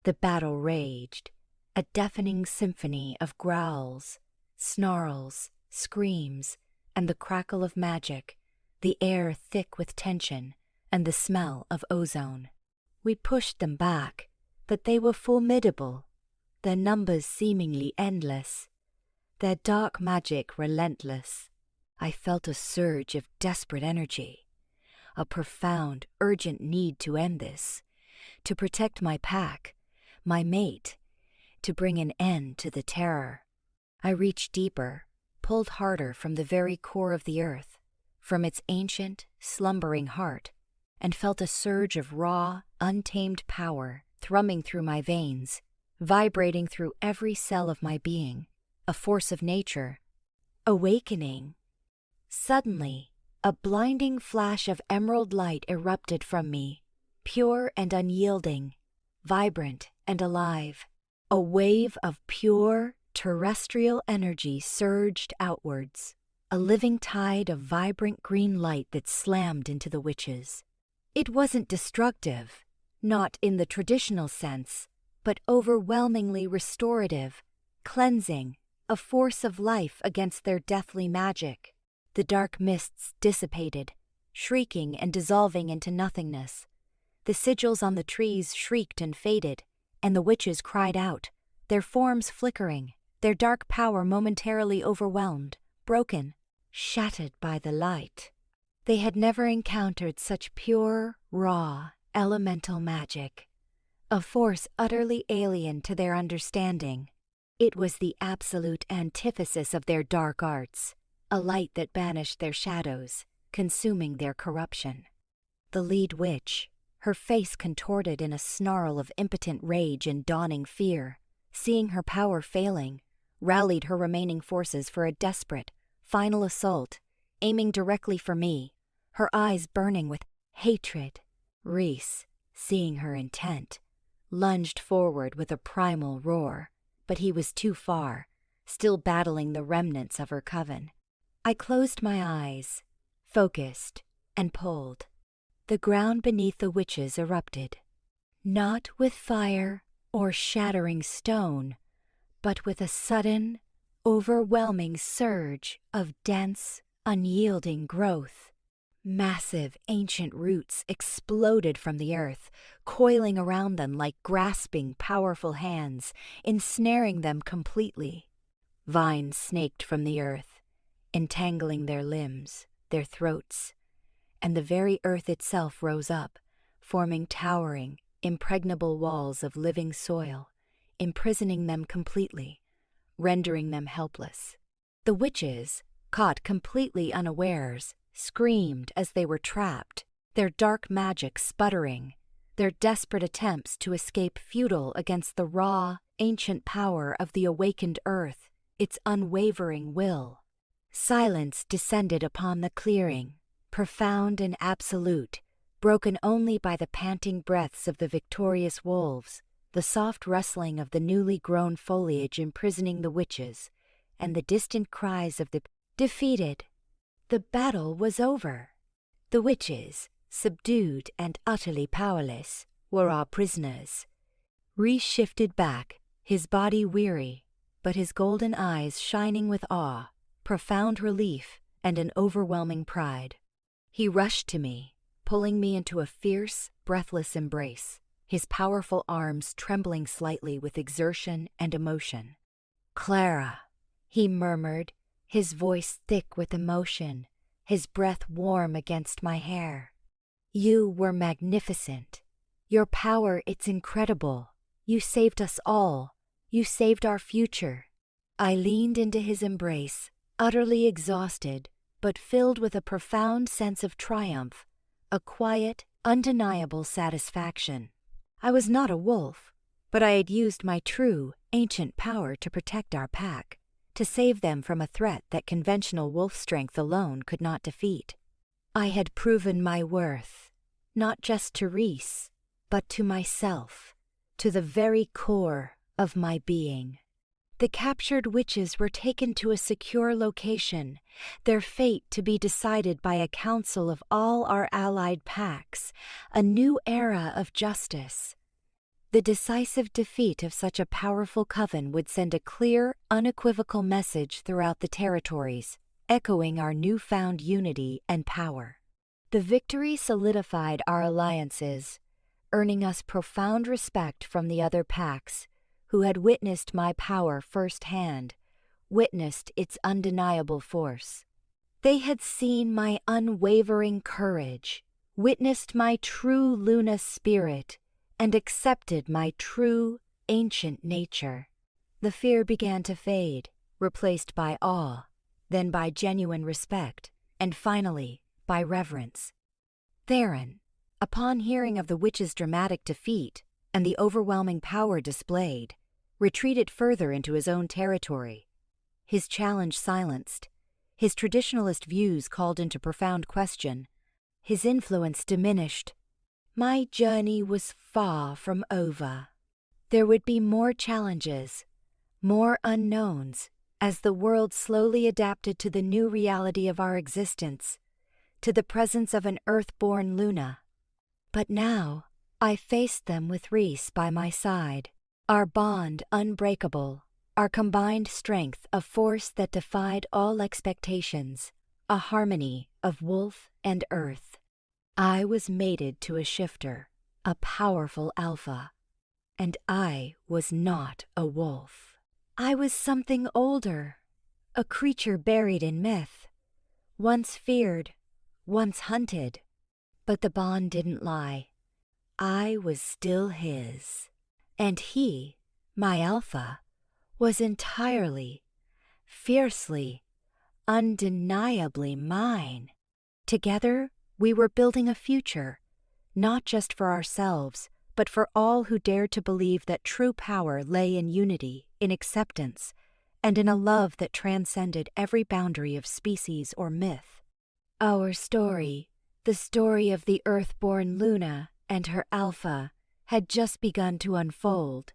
The battle raged, a deafening symphony of growls, snarls, screams, and the crackle of magic, the air thick with tension and the smell of ozone. We pushed them back, but they were formidable, their numbers seemingly endless, their dark magic relentless. I felt a surge of desperate energy, a profound, urgent need to end this, to protect my pack, my mate, to bring an end to the terror. I reached deeper, pulled harder from the very core of the earth, from its ancient, slumbering heart, and felt a surge of raw, untamed power thrumming through my veins, vibrating through every cell of my being, a force of nature, awakening. Suddenly, a blinding flash of emerald light erupted from me, pure and unyielding, vibrant and alive. A wave of pure, terrestrial energy surged outwards, a living tide of vibrant green light that slammed into the witches. It wasn't destructive, not in the traditional sense, but overwhelmingly restorative, cleansing, a force of life against their deathly magic. The dark mists dissipated, shrieking and dissolving into nothingness. The sigils on the trees shrieked and faded, and the witches cried out, their forms flickering, their dark power momentarily overwhelmed, broken, shattered by the light. They had never encountered such pure, raw, elemental magic, a force utterly alien to their understanding. It was the absolute antithesis of their dark arts, a light that banished their shadows, consuming their corruption. The lead witch, her face contorted in a snarl of impotent rage and dawning fear, seeing her power failing, rallied her remaining forces for a desperate, final assault, aiming directly for me, her eyes burning with hatred. Rhys, seeing her intent, lunged forward with a primal roar, but he was too far, still battling the remnants of her coven. I closed my eyes, focused, and pulled. The ground beneath the witches erupted, not with fire or shattering stone, but with a sudden, overwhelming surge of dense, unyielding growth. Massive, ancient roots exploded from the earth, coiling around them like grasping, powerful hands, ensnaring them completely. Vines snaked from the earth, entangling their limbs, their throats, and the very earth itself rose up, forming towering, impregnable walls of living soil, imprisoning them completely, rendering them helpless. The witches, caught completely unawares, screamed as they were trapped, their dark magic sputtering, their desperate attempts to escape futile against the raw, ancient power of the awakened earth, its unwavering will. Silence descended upon the clearing, profound and absolute, broken only by the panting breaths of the victorious wolves, the soft rustling of the newly grown foliage imprisoning the witches, and the distant cries of the defeated. The battle was over. The witches, subdued and utterly powerless, were our prisoners. Rhys shifted back, his body weary, but his golden eyes shining with awe, profound relief, and an overwhelming pride. He rushed to me, pulling me into a fierce, breathless embrace, his powerful arms trembling slightly with exertion and emotion. "Clara," he murmured, his voice thick with emotion, his breath warm against my hair. "You were magnificent. Your power, it's incredible. You saved us all. You saved our future." I leaned into his embrace, utterly exhausted, but filled with a profound sense of triumph, a quiet, undeniable satisfaction. I was not a wolf, but I had used my true, ancient power to protect our pack, to save them from a threat that conventional wolf strength alone could not defeat. I had proven my worth, not just to Rhys, but to myself, to the very core of my being. The captured witches were taken to a secure location, their fate to be decided by a council of all our allied packs, a new era of justice. The decisive defeat of such a powerful coven would send a clear, unequivocal message throughout the territories, echoing our newfound unity and power. The victory solidified our alliances, earning us profound respect from the other packs, who had witnessed my power firsthand, witnessed its undeniable force. They had seen my unwavering courage, witnessed my true Luna spirit, and accepted my true, ancient nature. The fear began to fade, replaced by awe, then by genuine respect, and finally by reverence. Theron, upon hearing of the witch's dramatic defeat and the overwhelming power displayed, retreated further into his own territory. His challenge silenced, his traditionalist views called into profound question, his influence diminished. My journey was far from over. There would be more challenges, more unknowns, as the world slowly adapted to the new reality of our existence, to the presence of an earth-born Luna. But now, I faced them with Rhys by my side, our bond unbreakable, our combined strength a force that defied all expectations, a harmony of wolf and earth. I was mated to a shifter, a powerful alpha, and I was not a wolf. I was something older, a creature buried in myth, once feared, once hunted. But the bond didn't lie. I was still his, and he, my alpha, was entirely, fiercely, undeniably mine. Together, we were building a future, not just for ourselves, but for all who dared to believe that true power lay in unity, in acceptance, and in a love that transcended every boundary of species or myth. Our story, the story of the Earth-born Luna and her alpha, had just begun to unfold,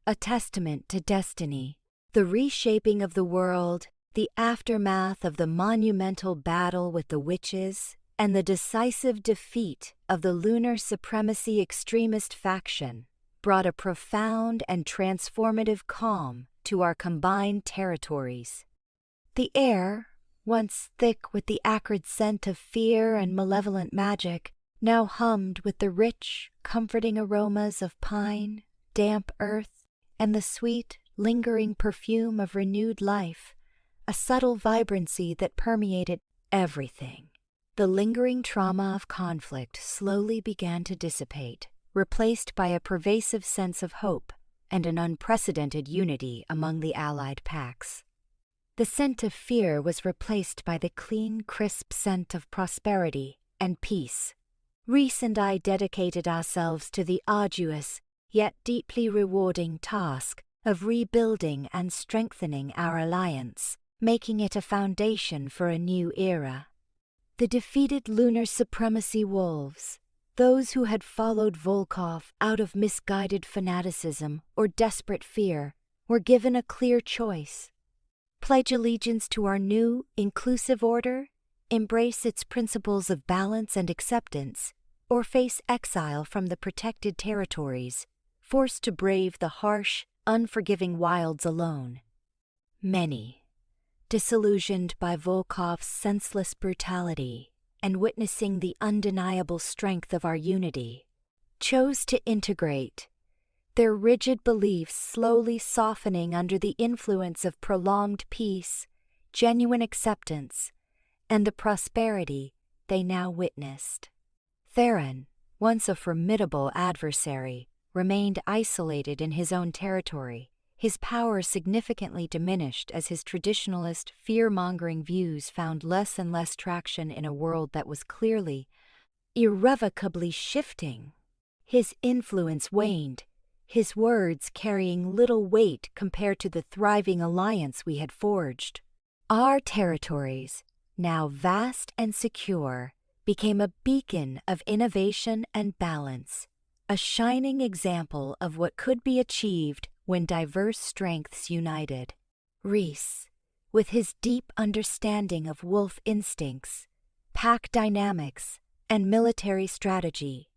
a testament to destiny, the reshaping of the world, the aftermath of the monumental battle with the witches, and the decisive defeat of the lunar supremacy extremist faction brought a profound and transformative calm to our combined territories. The air, once thick with the acrid scent of fear and malevolent magic, now hummed with the rich, comforting aromas of pine, damp earth, and the sweet, lingering perfume of renewed life, a subtle vibrancy that permeated everything. The lingering trauma of conflict slowly began to dissipate, replaced by a pervasive sense of hope and an unprecedented unity among the allied packs. The scent of fear was replaced by the clean, crisp scent of prosperity and peace. Rhys and I dedicated ourselves to the arduous, yet deeply rewarding task of rebuilding and strengthening our alliance, making it a foundation for a new era. The defeated lunar supremacy wolves, those who had followed Volkov out of misguided fanaticism or desperate fear, were given a clear choice. Pledge allegiance to our new, inclusive order, embrace its principles of balance and acceptance, or face exile from the protected territories, forced to brave the harsh, unforgiving wilds alone. Many, disillusioned by Volkov's senseless brutality and witnessing the undeniable strength of our unity, chose to integrate, their rigid beliefs slowly softening under the influence of prolonged peace, genuine acceptance, and the prosperity they now witnessed. Theron, once a formidable adversary, remained isolated in his own territory, his power significantly diminished as his traditionalist, fear-mongering views found less and less traction in a world that was clearly, irrevocably shifting. His influence waned, his words carrying little weight compared to the thriving alliance we had forged. Our territories, now vast and secure, became a beacon of innovation and balance, a shining example of what could be achieved when diverse strengths united. Rhys, with his deep understanding of wolf instincts, pack dynamics, and military strategy,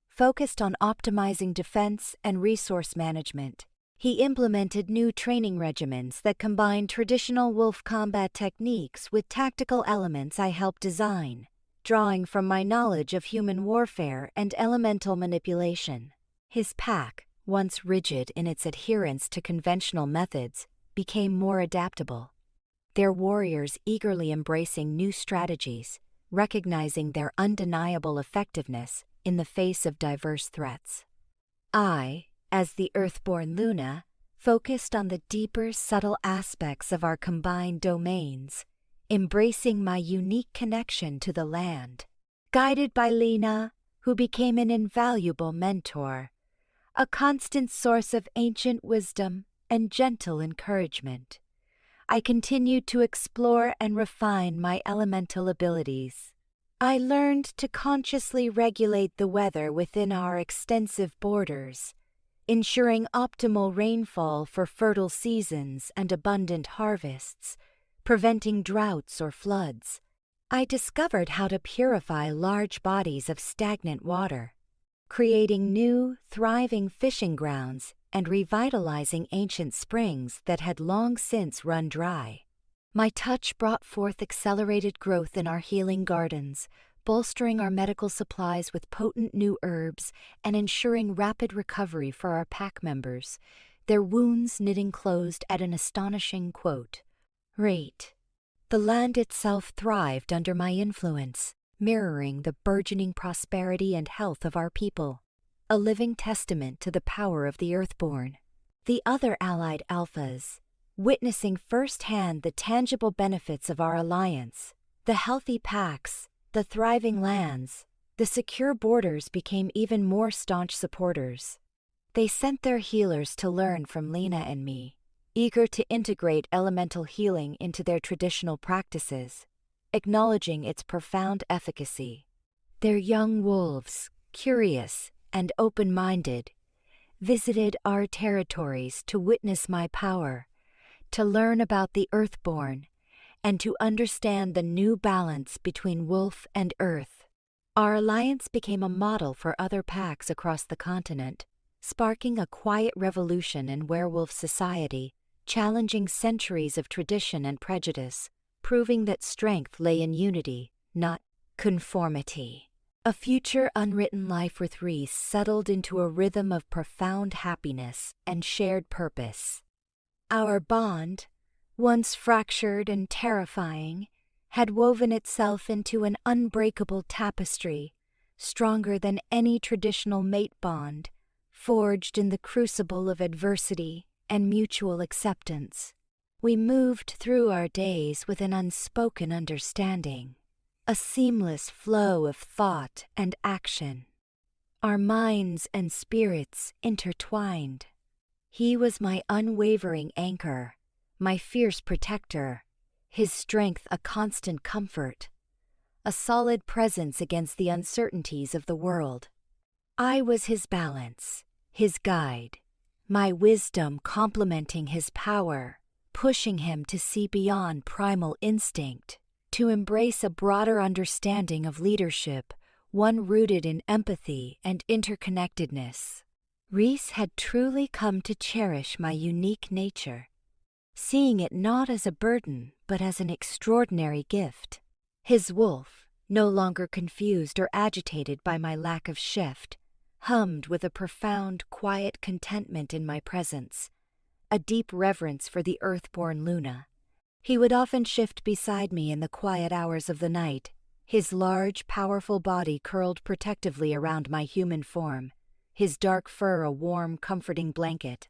focused on optimizing defense and resource management. He implemented new training regimens that combined traditional wolf combat techniques with tactical elements I helped design, drawing from my knowledge of human warfare and elemental manipulation. His pack, once rigid in its adherence to conventional methods, became more adaptable, their warriors eagerly embracing new strategies, recognizing their undeniable effectiveness in the face of diverse threats. I, as the Earthborn Luna, focused on the deeper, subtle aspects of our combined domains, embracing my unique connection to the land. Guided by Lena, who became an invaluable mentor, a constant source of ancient wisdom and gentle encouragement, I continued to explore and refine my elemental abilities. I learned to consciously regulate the weather within our extensive borders, ensuring optimal rainfall for fertile seasons and abundant harvests, preventing droughts or floods. I discovered how to purify large bodies of stagnant water, creating new, thriving fishing grounds and revitalizing ancient springs that had long since run dry. My touch brought forth accelerated growth in our healing gardens, bolstering our medical supplies with potent new herbs and ensuring rapid recovery for our pack members, their wounds knitting closed at an astonishing rate. The land itself thrived under my influence, mirroring the burgeoning prosperity and health of our people, a living testament to the power of the Earthborn. The other allied alphas, witnessing firsthand the tangible benefits of our alliance, the healthy packs, the thriving lands, the secure borders, became even more staunch supporters. They sent their healers to learn from Lena and me, eager to integrate elemental healing into their traditional practices, acknowledging its profound efficacy. Their young wolves, curious and open-minded, visited our territories to witness my power, to learn about the Earthborn, and to understand the new balance between wolf and earth. Our alliance became a model for other packs across the continent, sparking a quiet revolution in werewolf society, challenging centuries of tradition and prejudice, proving that strength lay in unity, not conformity. A future unwritten life with Rhys settled into a rhythm of profound happiness and shared purpose. Our bond, once fractured and terrifying, had woven itself into an unbreakable tapestry, stronger than any traditional mate bond, forged in the crucible of adversity and mutual acceptance. We moved through our days with an unspoken understanding, a seamless flow of thought and action, our minds and spirits intertwined. He was my unwavering anchor, my fierce protector, his strength a constant comfort, a solid presence against the uncertainties of the world. I was his balance, his guide, my wisdom complementing his power, pushing him to see beyond primal instinct, to embrace a broader understanding of leadership, one rooted in empathy and interconnectedness. Rhys had truly come to cherish my unique nature, seeing it not as a burden but as an extraordinary gift. His wolf, no longer confused or agitated by my lack of shift, hummed with a profound, quiet contentment in my presence, a deep reverence for the earth-born Luna. He would often shift beside me in the quiet hours of the night, his large, powerful body curled protectively around my human form, his dark fur a warm, comforting blanket.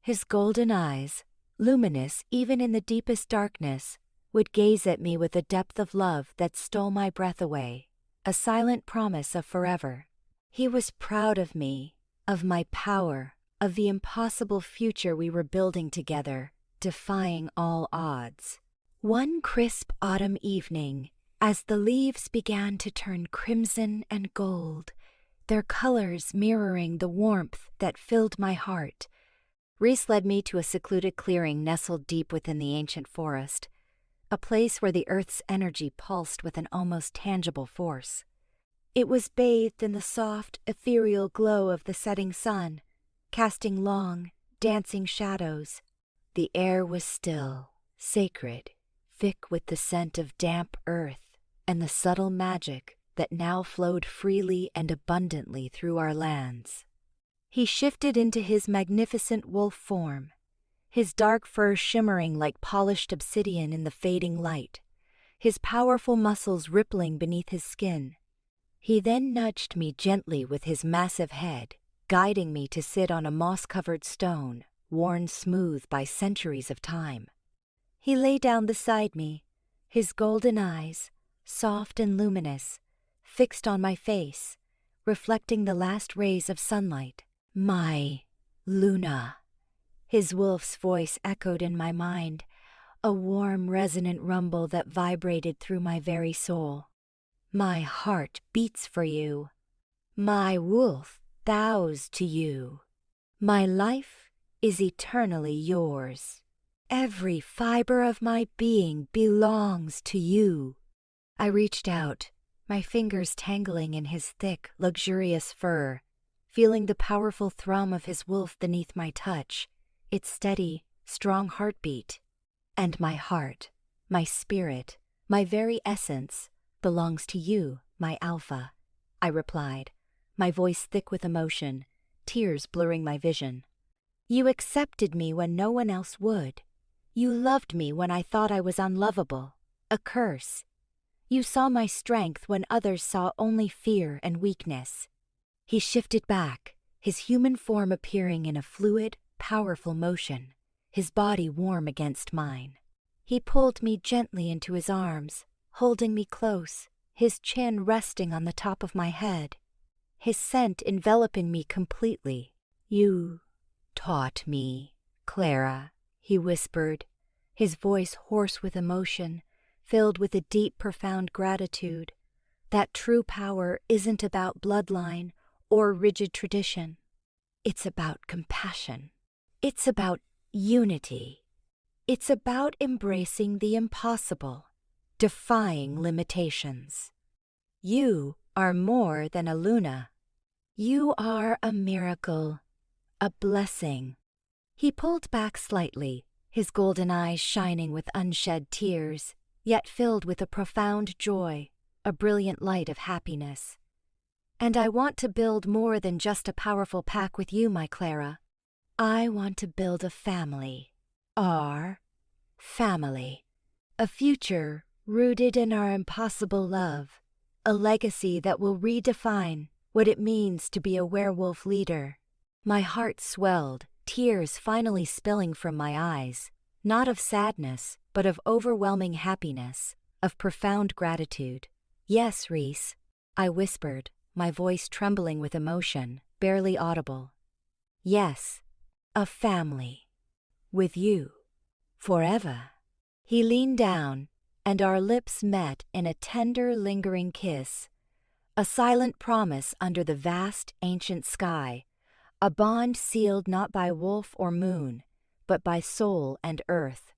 His golden eyes, luminous even in the deepest darkness, would gaze at me with a depth of love that stole my breath away, a silent promise of forever. He was proud of me, of my power, of the impossible future we were building together, defying all odds. One crisp autumn evening, as the leaves began to turn crimson and gold, their colors mirroring the warmth that filled my heart, Rhys led me to a secluded clearing nestled deep within the ancient forest, a place where the earth's energy pulsed with an almost tangible force. It was bathed in the soft, ethereal glow of the setting sun, casting long, dancing shadows. The air was still, sacred, thick with the scent of damp earth and the subtle magic that now flowed freely and abundantly through our lands. He shifted into his magnificent wolf form, his dark fur shimmering like polished obsidian in the fading light, his powerful muscles rippling beneath his skin. He then nudged me gently with his massive head, guiding me to sit on a moss-covered stone, worn smooth by centuries of time. He lay down beside me, his golden eyes, soft and luminous, fixed on my face, reflecting the last rays of sunlight. My Luna. His wolf's voice echoed in my mind, a warm, resonant rumble that vibrated through my very soul. My heart beats for you. My wolf bows to you. My life is eternally yours. Every fiber of my being belongs to you. I reached out, my fingers tangling in his thick, luxurious fur, feeling the powerful thrum of his wolf beneath my touch, its steady, strong heartbeat. And my heart, my spirit, my very essence, belongs to you, my Alpha, I replied, my voice thick with emotion, tears blurring my vision. You accepted me when no one else would. You loved me when I thought I was unlovable, a curse. You saw my strength when others saw only fear and weakness. He shifted back, his human form appearing in a fluid, powerful motion, his body warm against mine. He pulled me gently into his arms, holding me close, his chin resting on the top of my head, his scent enveloping me completely. You taught me, Clara, he whispered, his voice hoarse with emotion, filled with a deep, profound gratitude, that true power isn't about bloodline or rigid tradition. It's about compassion. It's about unity. It's about embracing the impossible, defying limitations. You are more than a Luna. You are a miracle, a blessing. He pulled back slightly, his golden eyes shining with unshed tears, yet filled with a profound joy, a brilliant light of happiness. And I want to build more than just a powerful pack with you, my Clara. I want to build a family. Our family. A future rooted in our impossible love. A legacy that will redefine what it means to be a werewolf leader. My heart swelled, tears finally spilling from my eyes, not of sadness, but of overwhelming happiness, of profound gratitude. Yes, Rhys, I whispered, my voice trembling with emotion, barely audible. Yes, a family. With you. Forever. He leaned down, and our lips met in a tender, lingering kiss, a silent promise under the vast, ancient sky, a bond sealed not by wolf or moon, but by soul and earth.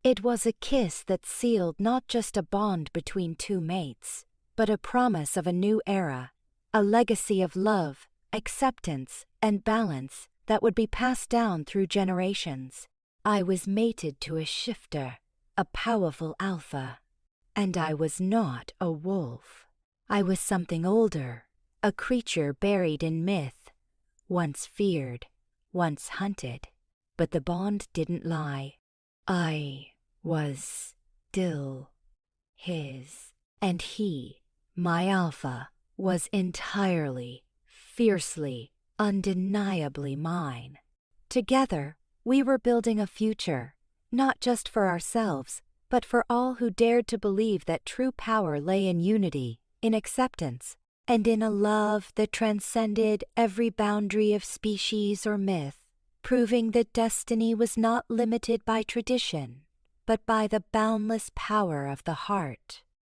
It was a kiss that sealed not just a bond between two mates, but a promise of a new era, a legacy of love, acceptance, and balance that would be passed down through generations. I was mated to a shifter, a powerful alpha. And I was not a wolf. I was something older, a creature buried in myth, once feared, once hunted. But the bond didn't lie. I was still his, and he, my alpha, was entirely, fiercely, undeniably mine. Together, we were building a future, not just for ourselves, but for all who dared to believe that true power lay in unity, in acceptance, and in a love that transcended every boundary of species or myth, proving that destiny was not limited by tradition, but by the boundless power of the heart.